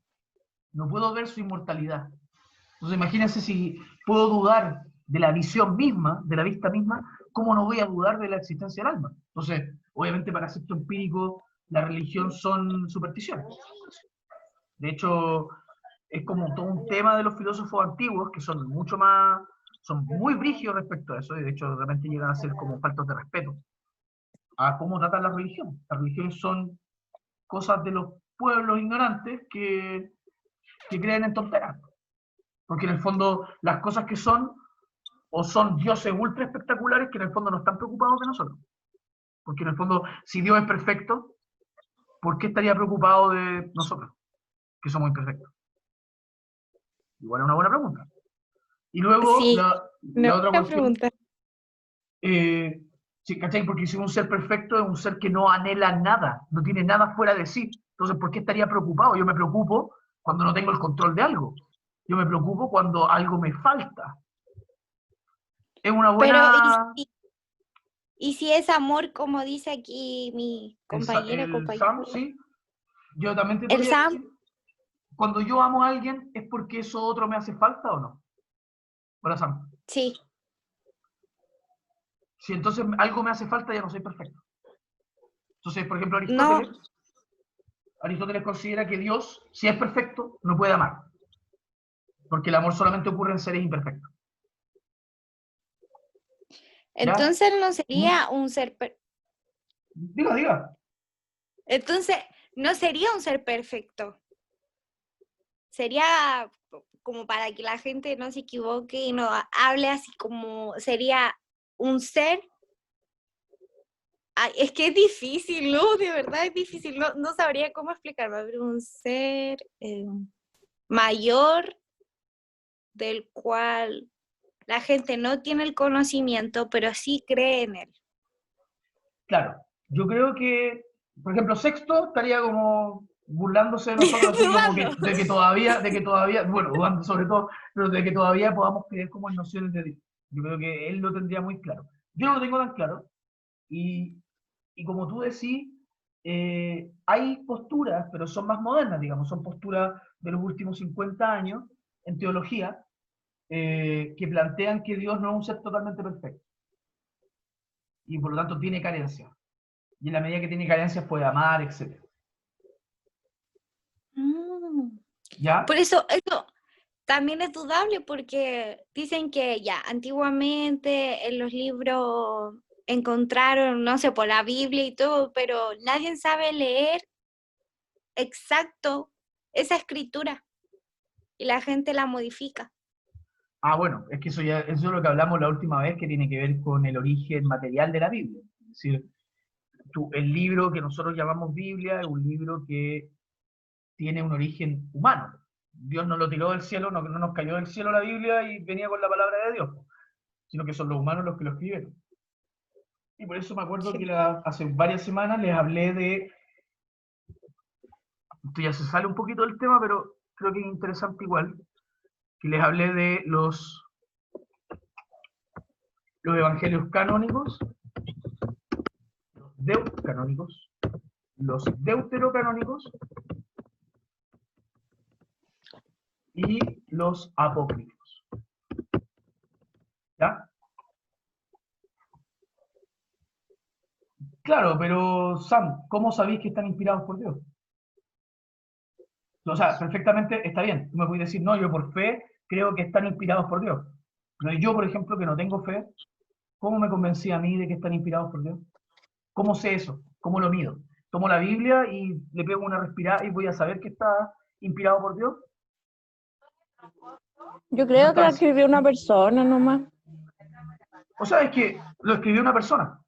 [SPEAKER 1] no puedo ver su inmortalidad. Entonces, imagínense si puedo dudar de la visión misma, de la vista misma, ¿cómo no voy a dudar de la existencia del alma? Entonces, obviamente para Sexto Empírico, la religión son supersticiones. De hecho, es como todo un tema de los filósofos antiguos que son muy brígidos respecto a eso, y de hecho de repente llegan a ser como faltas de respeto a cómo tratan la religión. Las religiones son cosas de los pueblos ignorantes que creen en tonteras. Porque en el fondo las cosas que son, o son dioses ultra espectaculares que en el fondo no están preocupados de nosotros. Porque en el fondo, si Dios es perfecto, ¿por qué estaría preocupado de nosotros, que somos imperfectos? Igual es una buena pregunta. Y luego,
[SPEAKER 2] Sí,
[SPEAKER 1] la otra cuestión,
[SPEAKER 2] pregunta.
[SPEAKER 1] sí, ¿cachai? Porque si un ser perfecto es un ser que no anhela nada, no tiene nada fuera de sí. Entonces, ¿por qué estaría preocupado? Yo me preocupo cuando no tengo el control de algo. Yo me preocupo cuando algo me falta. Es una
[SPEAKER 2] Pero,
[SPEAKER 1] buena...
[SPEAKER 2] y si es amor, como dice aquí mi
[SPEAKER 1] El
[SPEAKER 2] compañero,
[SPEAKER 1] Sam, sí. Yo también te
[SPEAKER 2] el
[SPEAKER 1] podría
[SPEAKER 2] Sam,
[SPEAKER 1] decir, cuando yo amo a alguien, ¿es porque eso otro me hace falta o no? Hola, Sam.
[SPEAKER 2] sí.
[SPEAKER 1] Si entonces algo me hace falta, ya no soy perfecto. Entonces, por ejemplo,
[SPEAKER 2] No,
[SPEAKER 1] Aristóteles considera que Dios, si es perfecto, no puede amar. Porque el amor solamente ocurre en seres imperfectos. ¿Ya?
[SPEAKER 2] entonces no sería un ser,
[SPEAKER 1] Diga, diga.
[SPEAKER 2] entonces no sería un ser perfecto. Sería como para que la gente no se equivoque y no hable así como sería un ser. Ay, es que es difícil, ¿no? De verdad es difícil. No sabría cómo explicarlo. Pero un ser mayor del cual la gente no tiene el conocimiento, pero sí cree en él.
[SPEAKER 1] Claro. Yo creo que, por ejemplo, Sexto estaría como burlándose de nosotros, así como que,
[SPEAKER 2] Dudando.
[SPEAKER 1] de que todavía, bueno, dudando sobre todo, pero de que todavía podamos creer como en nociones de Dios. Yo creo que él lo tendría muy claro. Yo no lo tengo tan claro. Y, y como tú decís, hay posturas, pero son más modernas, digamos, son posturas de los últimos 50 años en teología, que plantean que Dios no es un ser totalmente perfecto y por lo tanto tiene carencias. Y en la medida que tiene carencias puede amar, etc.
[SPEAKER 2] Mm.
[SPEAKER 1] ¿Ya?
[SPEAKER 2] Por eso también es dudable porque dicen que ya antiguamente en los libros encontraron, no sé, por la Biblia y todo, pero nadie sabe leer exacto esa escritura y la gente la modifica.
[SPEAKER 1] Ah, bueno, es que eso es lo que hablamos la última vez, que tiene que ver con el origen material de la Biblia. Es decir, el libro que nosotros llamamos Biblia es un libro que tiene un origen humano. Dios no lo tiró del cielo, no nos cayó del cielo la Biblia y venía con la palabra de Dios, sino que son los humanos los que lo escribieron. Y por eso me acuerdo que
[SPEAKER 2] Sí.
[SPEAKER 1] hace varias semanas les hablé de, esto ya se sale un poquito del tema, pero creo que es interesante igual, que les hablé de los evangelios canónicos, los deuterocanónicos, los deuterocanónicos y los apócrifos. ¿Ya? Claro, pero Sam, ¿cómo sabéis que están inspirados por Dios? O sea, perfectamente está bien. Tú me puedes decir, no, yo por fe creo que están inspirados por Dios. Pero yo, por ejemplo, que no tengo fe, ¿cómo me convencí a mí de que están inspirados por Dios? ¿Cómo sé eso? ¿Cómo lo mido? ¿Tomo la Biblia y le pego una respirada y voy a saber que está inspirado por Dios?
[SPEAKER 4] Yo
[SPEAKER 1] No
[SPEAKER 4] creo
[SPEAKER 1] es
[SPEAKER 4] que la
[SPEAKER 1] tan...
[SPEAKER 4] escribió una persona nomás.
[SPEAKER 1] O sea, es que lo escribió una persona.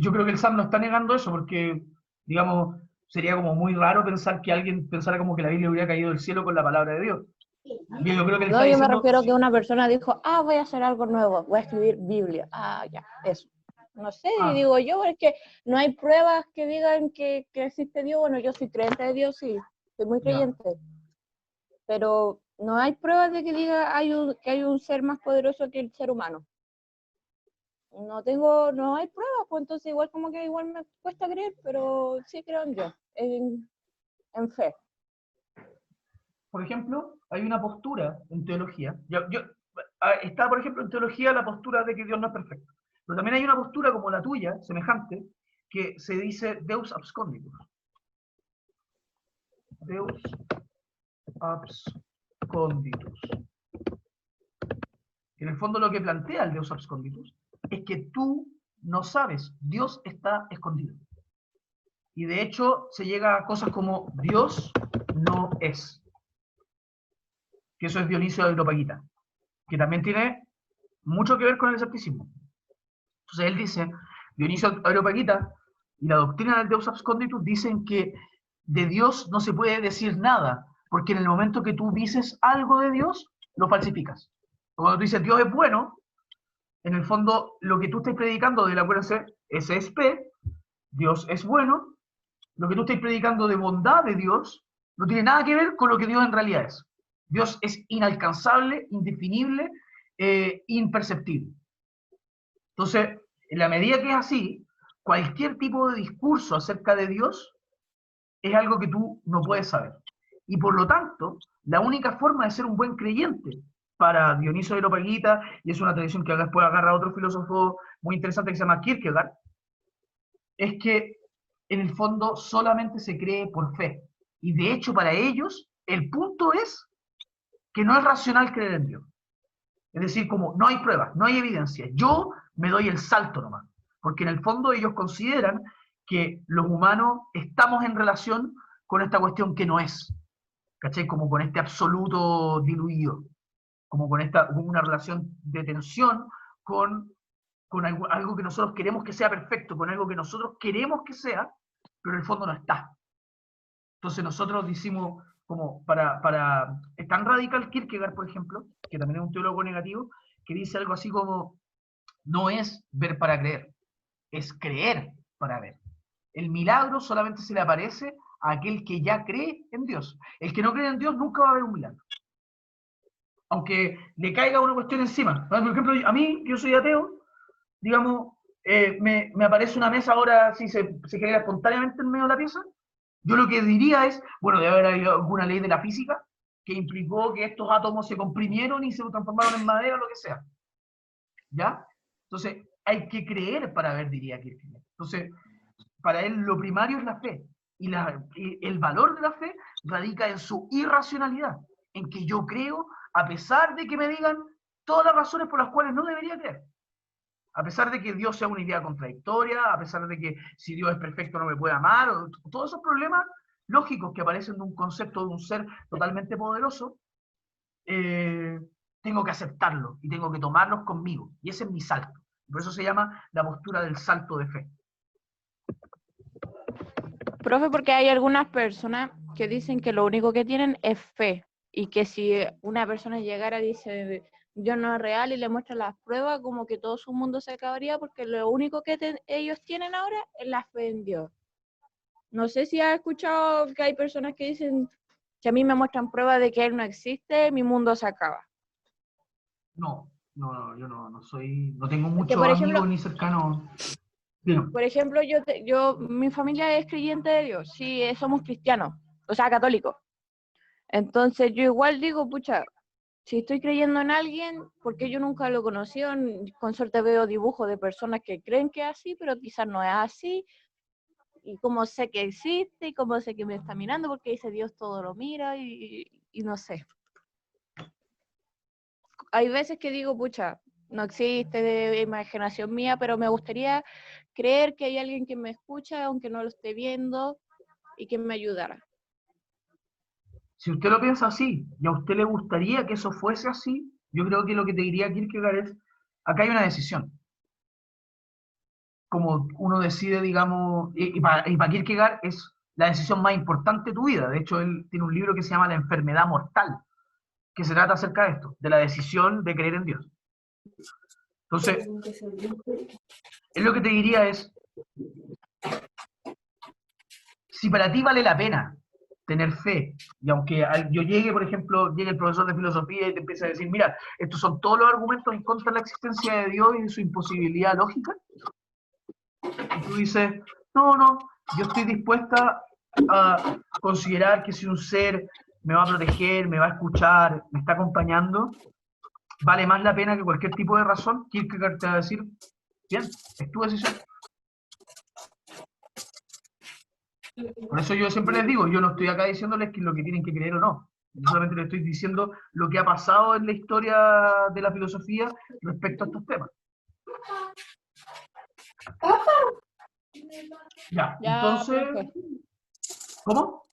[SPEAKER 1] Yo creo que el Sam no está negando eso porque, digamos, sería como muy raro pensar que alguien pensara como que la Biblia hubiera caído del cielo con la palabra de Dios. Yo creo que él está
[SPEAKER 4] No, yo me
[SPEAKER 1] diciendo,
[SPEAKER 4] refiero a que una persona dijo, voy a hacer algo nuevo, voy a escribir Biblia. Ya, eso. No sé,
[SPEAKER 1] ah,
[SPEAKER 4] digo yo, es que no hay pruebas que digan que existe Dios. Bueno, yo soy creyente de Dios, sí, soy muy
[SPEAKER 1] ya,
[SPEAKER 4] creyente, pero no hay pruebas de que diga que hay un ser más poderoso que el ser humano. No hay pruebas, pues entonces igual como que igual me cuesta creer, pero sí creo en Dios, en fe.
[SPEAKER 1] por ejemplo, hay una postura en teología. Está, por ejemplo, en teología la postura de que Dios no es perfecto. Pero también hay una postura como la tuya, semejante, que se dice Deus absconditus. Deus absconditus. En el fondo lo que plantea el Deus absconditus es que tú no sabes, Dios está escondido. Y de hecho se llega a cosas como Dios no es. Que eso es Dionisio de Areopagita, que también tiene mucho que ver con el escepticismo. Entonces él dice, Dionisio de Areopagita y la doctrina del Deus absconditus dicen que de Dios no se puede decir nada, porque en el momento que tú dices algo de Dios, lo falsificas. Cuando tú dices Dios es bueno, en el fondo lo que tú estás predicando de la acuérdense, ese es P, Dios es bueno, lo que tú estás predicando de bondad de Dios no tiene nada que ver con lo que Dios en realidad es. Dios es inalcanzable, indefinible, imperceptible. Entonces, en la medida que es así, cualquier tipo de discurso acerca de Dios es algo que tú no puedes saber. Y por lo tanto, la única forma de ser un buen creyente para Dioniso de Areópago, y es una tradición que después agarra otro filósofo muy interesante que se llama Kierkegaard, es que en el fondo solamente se cree por fe. Y de hecho, para ellos, el punto es que no es racional creer en Dios. Es decir, como no hay pruebas, no hay evidencia, yo me doy el salto nomás. Porque en el fondo ellos consideran que los humanos estamos en relación con esta cuestión que no es. ¿Cachai? Como con este absoluto diluido. Como con una relación de tensión con algo que nosotros queremos que sea perfecto, con algo que nosotros queremos que sea, pero en el fondo no está. Entonces nosotros decimos, como es tan radical Kierkegaard, por ejemplo, que también es un teólogo negativo, que dice algo así como, no es ver para creer, es creer para ver. El milagro solamente se le aparece a aquel que ya cree en Dios. El que no cree en Dios nunca va a ver un milagro. Aunque le caiga una cuestión encima. Por ejemplo, a mí, yo soy ateo, digamos, me aparece una mesa ahora, si se genera espontáneamente en medio de la pieza, yo lo que diría es, bueno, debe haber habido alguna ley de la física que implicó que estos átomos se comprimieron y se transformaron en madera o lo que sea. ¿Ya? Entonces, hay que creer para ver, diría Kierkegaard. Entonces, para él lo primario es la fe. Y el valor de la fe radica en su irracionalidad, en que yo creo a pesar de que me digan todas las razones por las cuales no debería creer. A pesar de que Dios sea una idea contradictoria, a pesar de que si Dios es perfecto no me puede amar, o todos esos problemas lógicos que aparecen de un concepto de un ser totalmente poderoso, tengo que aceptarlo y tengo que tomarlos conmigo. Y ese es mi salto. Por eso se llama la postura del salto de fe.
[SPEAKER 4] Profe, porque hay algunas personas que dicen que lo único que tienen es fe y que si una persona llegara y dice Dios no es real y le muestra las pruebas, como que todo su mundo se acabaría porque lo único que ellos tienen ahora es la fe en Dios. No sé si has escuchado que hay personas que dicen, si a mí me muestran pruebas de que Él no existe, mi mundo se acaba.
[SPEAKER 1] No, yo no soy, no tengo
[SPEAKER 4] Porque,
[SPEAKER 1] muchos
[SPEAKER 4] por ejemplo,
[SPEAKER 1] amigos ni cercanos.
[SPEAKER 4] por ejemplo, mi familia es creyente de Dios, sí, somos cristianos, o sea, católicos. Entonces yo igual digo, pucha, si estoy creyendo en alguien, porque yo nunca lo he conocido, con suerte veo dibujos de personas que creen que es así, pero quizás no es así, y como sé que existe, y como sé que me está mirando, porque dice Dios todo lo mira, y no sé. Hay veces que digo, pucha, no existe de imaginación mía, pero me gustaría creer que hay alguien que me escucha, aunque no lo esté viendo, y que me ayudara.
[SPEAKER 1] Si usted lo piensa así, y a usted le gustaría que eso fuese así, yo creo que lo que te diría Kierkegaard es, acá hay una decisión. Como uno decide, digamos, y para Kierkegaard es la decisión más importante de tu vida. De hecho, él tiene un libro que se llama La enfermedad mortal, que se trata acerca de esto, de la decisión de creer en Dios. Entonces, él lo que te diría es, si para ti vale la pena tener fe, y aunque yo llegue, por ejemplo, llegue el profesor de filosofía y te empiece a decir, mira, estos son todos los argumentos en contra de la existencia de Dios y de su imposibilidad lógica, y tú dices, no, yo estoy dispuesta a considerar que si un ser me va a proteger, me va a escuchar, me está acompañando, vale más la pena que cualquier tipo de razón, Kierkegaard te va a decir, bien, es tu decisión. Por eso yo siempre les digo, yo no estoy acá diciéndoles que lo que tienen que creer o no. Yo solamente les estoy diciendo lo que ha pasado en la historia de la filosofía respecto a estos temas. Ya, entonces...
[SPEAKER 4] Profe.
[SPEAKER 1] ¿Cómo?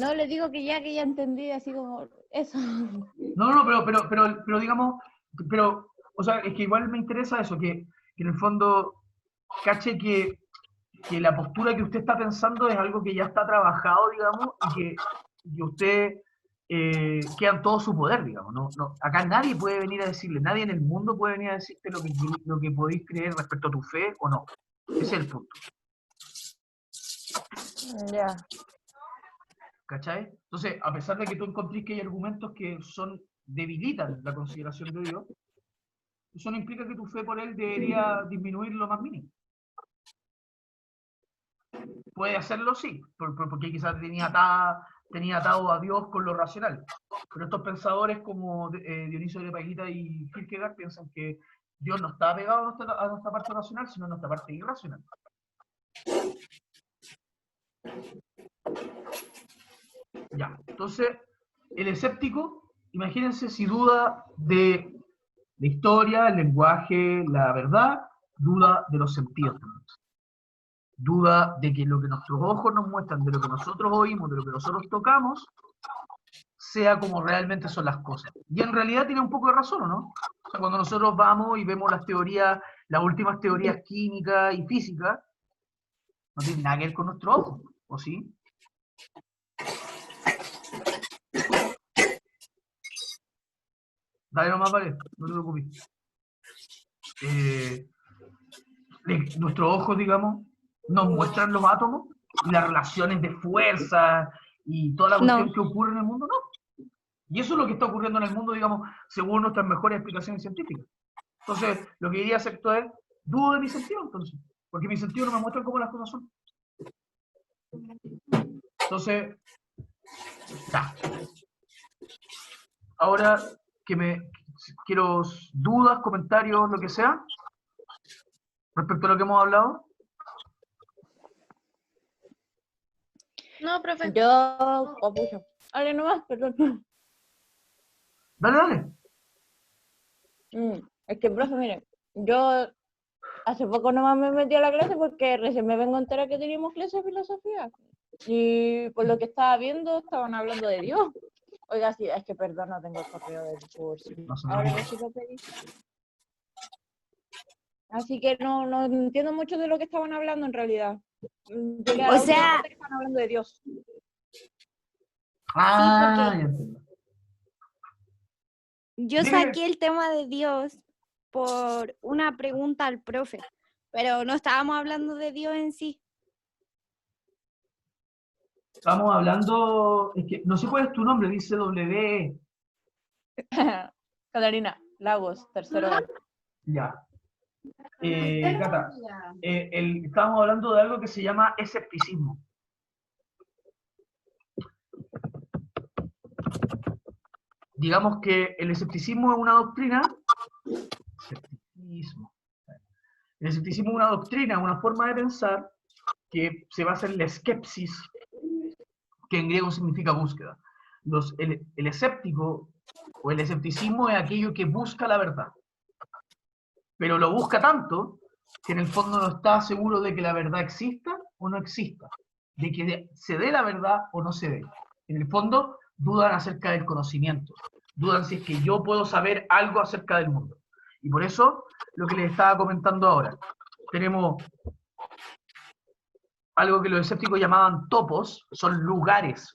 [SPEAKER 4] No, les digo que ya entendí, así como eso.
[SPEAKER 1] No, pero digamos, o sea, es que igual me interesa eso, que en el fondo, cache que la postura que usted está pensando es algo que ya está trabajado, digamos, y que usted queda en todo su poder, digamos. Acá nadie puede venir a decirle, nadie en el mundo puede venir a decirte lo que podéis creer respecto a tu fe o no. Ese es el punto.
[SPEAKER 4] Ya.
[SPEAKER 1] ¿Cachai? Entonces, a pesar de que tú encontrís que hay argumentos que debilitan la consideración de Dios, eso no implica que tu fe por él debería disminuir lo más mínimo. Puede hacerlo, sí, porque quizás tenía atado a Dios con lo racional. Pero estos pensadores como Dionisio de Areopagita y Kierkegaard piensan que Dios no está pegado a nuestra parte racional, sino a nuestra parte irracional. Ya, entonces, el escéptico, imagínense si duda de la historia, el lenguaje, la verdad, duda de los sentidos también. Duda de que lo que nuestros ojos nos muestran, de lo que nosotros oímos, de lo que nosotros tocamos, sea como realmente son las cosas. Y en realidad tiene un poco de razón, ¿o no? O sea, cuando nosotros vamos y vemos las teorías, las últimas teorías químicas y físicas, no tienen nada que ver con nuestro ojo, ¿o sí? Dale nomás, vale, no te preocupes. Nuestros ojos, digamos, nos muestran los átomos y las relaciones de fuerza y toda la cuestión
[SPEAKER 2] No.
[SPEAKER 1] que ocurre en el mundo, no. Y eso es lo que está ocurriendo en el mundo, digamos, según nuestras mejores explicaciones científicas. Entonces, lo que diría acepto es, dudo de mi sentido, entonces, porque mis sentidos no me muestran cómo las cosas son. Entonces, ya. Ahora quiero dudas, comentarios, lo que sea, respecto a lo que hemos hablado.
[SPEAKER 5] No, profe.
[SPEAKER 4] Yo, oh, pucha. Dale nomás, perdón.
[SPEAKER 1] Dale, dale.
[SPEAKER 4] Es que, profe, mire, yo hace poco nomás me metí a la clase porque recién me vengo a enterar que teníamos clase de filosofía. Y por lo que estaba viendo, estaban hablando de Dios. Oiga, sí, es que perdón, no tengo el correo del curso.
[SPEAKER 1] No se
[SPEAKER 4] Ahora
[SPEAKER 1] preocupe.
[SPEAKER 4] sí lo pedí. Así que no entiendo mucho de lo que estaban hablando en realidad. Llegué a
[SPEAKER 2] O
[SPEAKER 4] la última
[SPEAKER 2] sea-
[SPEAKER 4] parte que estaban hablando de Dios.
[SPEAKER 1] Ah,
[SPEAKER 2] porque-
[SPEAKER 1] ya entiendo.
[SPEAKER 2] Yo
[SPEAKER 1] Dime.
[SPEAKER 2] saqué el tema de Dios por una pregunta al profe, pero no estábamos hablando de Dios en sí.
[SPEAKER 1] Estamos hablando, es que no sé cuál es tu nombre, dice W.
[SPEAKER 4] Catarina, Lagos, tercero.
[SPEAKER 1] Ya. Cata, estábamos hablando de algo que se llama escepticismo. Digamos que el escepticismo es una doctrina. El escepticismo es una doctrina, una forma de pensar que se basa en la skepsis, que en griego significa búsqueda. El escéptico o el escepticismo es aquello que busca la verdad, pero lo busca tanto que en el fondo no está seguro de que la verdad exista o no exista, de que se dé la verdad o no se dé. En el fondo dudan acerca del conocimiento, dudan si es que yo puedo saber algo acerca del mundo. Y por eso, lo que les estaba comentando ahora, tenemos algo que los escépticos llamaban topos, son lugares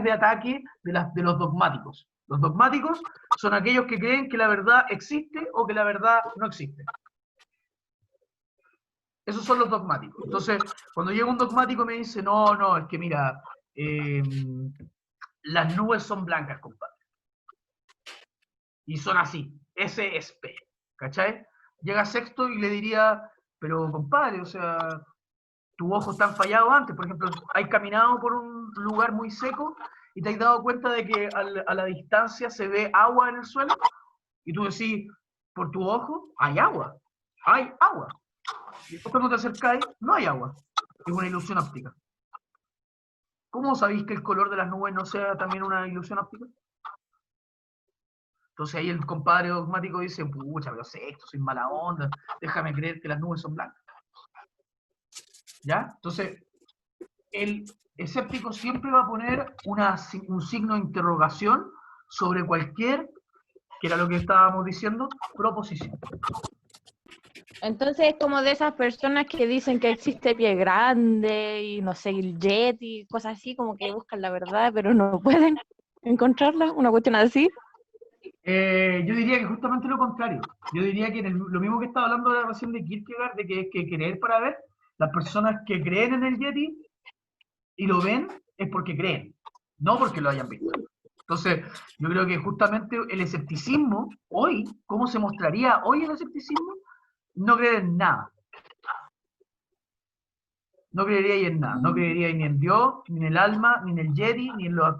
[SPEAKER 1] de ataque de los dogmáticos. Los dogmáticos son aquellos que creen que la verdad existe o que la verdad no existe. Esos son los dogmáticos. Entonces, cuando llega un dogmático y me dice, no, es que mira, las nubes son blancas, compadre. Y son así, S es P, ¿cachai? Llega Sexto y le diría, pero compadre, o sea, tus ojos están fallados antes. Por ejemplo, has caminado por un lugar muy seco y te has dado cuenta de que a la distancia se ve agua en el suelo y tú decís, por tu ojo hay agua, hay agua. Y después cuando te acercáis, no hay agua. Es una ilusión óptica. ¿Cómo sabéis que el color de las nubes no sea también una ilusión óptica? Entonces ahí el compadre dogmático dice, pucha, pero Sexto, soy mala onda, déjame creer que las nubes son blancas. ¿Ya? Entonces, el escéptico siempre va a poner un signo de interrogación sobre cualquier, que era lo que estábamos diciendo, proposición.
[SPEAKER 4] Entonces es como de esas personas que dicen que existe Pie Grande y no sé, el Yeti, cosas así, como que buscan la verdad, pero no pueden encontrarla, una cuestión así.
[SPEAKER 1] Yo diría que justamente lo contrario. Yo diría que lo mismo que estaba hablando recién de Kierkegaard, de que es que creer para ver, las personas que creen en el Yeti y lo ven es porque creen, no porque lo hayan visto. Entonces, yo creo que justamente el escepticismo, hoy, ¿cómo se mostraría hoy el escepticismo? No creer en nada. No creería en nada. No creería ni en Dios, ni en el alma, ni en el Jedi, ni en los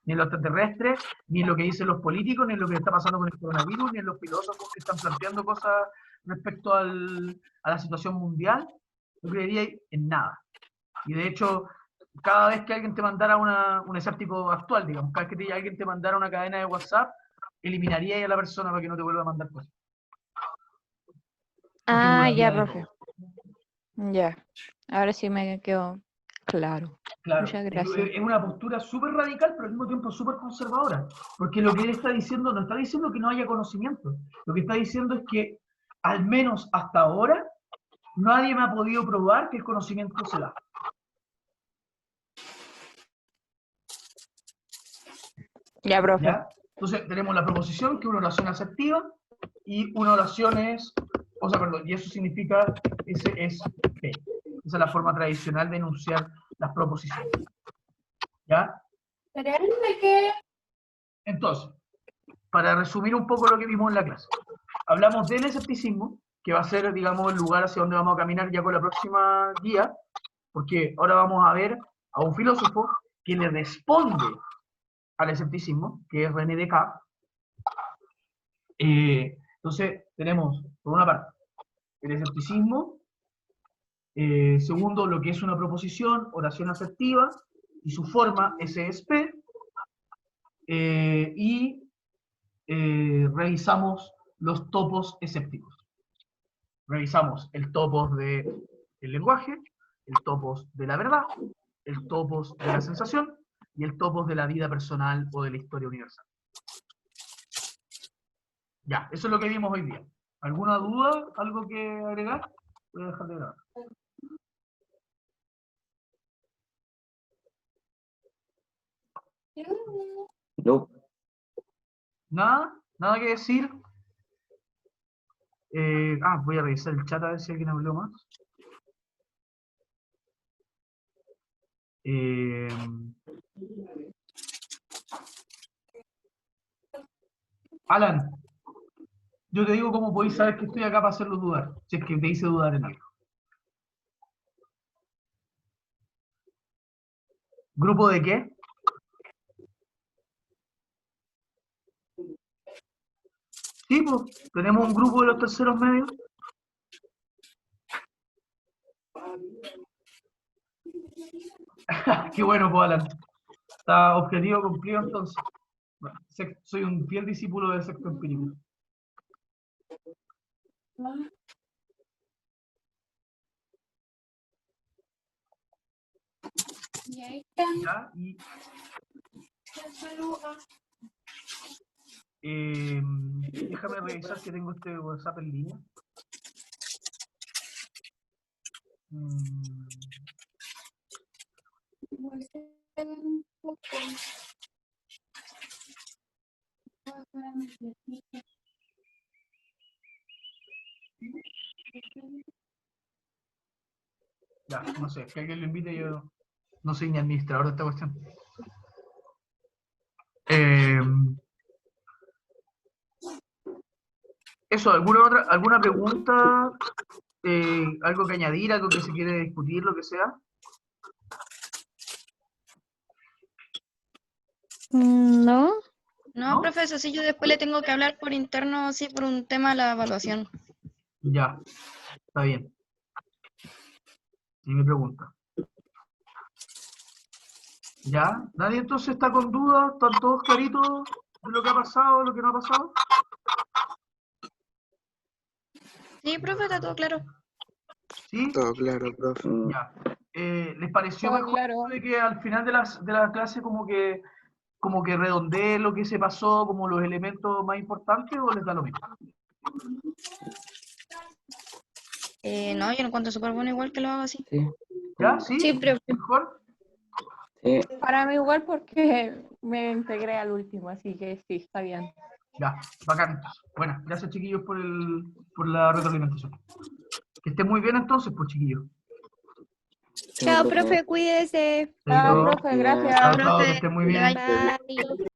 [SPEAKER 1] extraterrestres, ni en lo que dicen los políticos, ni en lo que está pasando con el coronavirus, ni en los filósofos que están planteando cosas respecto a la situación mundial. No creería en nada. Y de hecho, cada vez que alguien te mandara un escéptico actual, digamos, cada vez que alguien te mandara una cadena de WhatsApp, eliminaría a la persona para que no te vuelva a mandar cosas. Porque
[SPEAKER 4] Ah, ya,
[SPEAKER 1] dudaría de
[SPEAKER 4] profe.
[SPEAKER 1] todo.
[SPEAKER 4] Ya. Ahora sí me quedó claro.
[SPEAKER 1] Claro,
[SPEAKER 4] Muchas gracias.
[SPEAKER 1] es una postura súper radical, pero al mismo tiempo súper conservadora. Porque lo que él está diciendo, no está diciendo que no haya conocimiento. Lo que está diciendo es que, al menos hasta ahora, nadie me ha podido probar que el conocimiento se da.
[SPEAKER 4] Ya, profe.
[SPEAKER 1] ¿Ya? Entonces tenemos la proposición, que es una oración asertiva, y una oración es, o sea, perdón, y eso significa, ese es P. Esa es la forma tradicional de enunciar las proposiciones. ¿Ya? Entonces, para resumir un poco lo que vimos en la clase, hablamos del escepticismo, que va a ser, digamos, el lugar hacia donde vamos a caminar ya con la próxima guía, porque ahora vamos a ver a un filósofo que le responde al escepticismo, que es René Descartes. Entonces, tenemos, por una parte, el escepticismo, segundo, lo que es una proposición, oración asertiva, y su forma, SSP, y revisamos los topos escépticos. Revisamos el topos del lenguaje, el topos de la verdad, el topos de la sensación, y el topos de la vida personal o de la historia universal. Ya, eso es lo que vimos hoy día. ¿Alguna duda? ¿Algo que agregar? Voy a dejar de grabar.
[SPEAKER 6] No.
[SPEAKER 1] ¿Nada? ¿Nada que decir? Voy a revisar el chat a ver si alguien habló más. Alan, yo te digo cómo podéis saber que estoy acá para hacerlo dudar, si es que te hice dudar en algo. ¿Grupo de qué? Sí, pues, tenemos un grupo de los terceros medios. Qué bueno, pues, Alan. Está objetivo cumplido entonces. Bueno, soy un fiel discípulo del sexto empírico. ¿Ya? Déjame revisar que tengo este WhatsApp en línea. Ya, no sé, que alguien lo invite, yo no soy ni administrador de esta cuestión. Eso, alguna pregunta? ¿Algo que añadir? ¿Algo que se quiere discutir? Lo que sea.
[SPEAKER 2] No.
[SPEAKER 5] No,
[SPEAKER 1] ¿No?
[SPEAKER 5] profesor, sí, yo después le tengo que hablar por interno, sí, por un tema de la evaluación.
[SPEAKER 1] Ya, está bien. Y mi pregunta. ¿Ya? ¿Nadie entonces está con dudas? ¿Están todos claritos de lo que ha pasado, lo que no ha pasado?
[SPEAKER 5] Sí, profe, está todo claro.
[SPEAKER 1] ¿Sí?
[SPEAKER 3] Todo claro, profe.
[SPEAKER 1] Ya. ¿Les pareció
[SPEAKER 4] Todo
[SPEAKER 1] mejor
[SPEAKER 4] claro.
[SPEAKER 1] de que al final de la clase como que redondee lo que se pasó como los elementos más importantes o les da lo mismo?
[SPEAKER 5] No, yo lo encuentro súper bueno igual que lo haga así.
[SPEAKER 6] Sí.
[SPEAKER 1] ¿Ya? ¿Sí?
[SPEAKER 2] Sí, profe.
[SPEAKER 1] ¿Mejor?
[SPEAKER 6] Sí.
[SPEAKER 4] Para mí igual porque me integré al último, así que sí, está bien.
[SPEAKER 1] Ya, bacán entonces. Bueno, gracias chiquillos por la retroalimentación. Que estén muy bien entonces, pues chiquillos.
[SPEAKER 2] Chao, profe, cuídese.
[SPEAKER 4] Chao,
[SPEAKER 1] Chaito.
[SPEAKER 4] profe, gracias.
[SPEAKER 1] Chao, chao, que
[SPEAKER 5] Profe,
[SPEAKER 1] esté muy
[SPEAKER 5] que
[SPEAKER 1] bien.
[SPEAKER 5] vaya
[SPEAKER 2] Bye.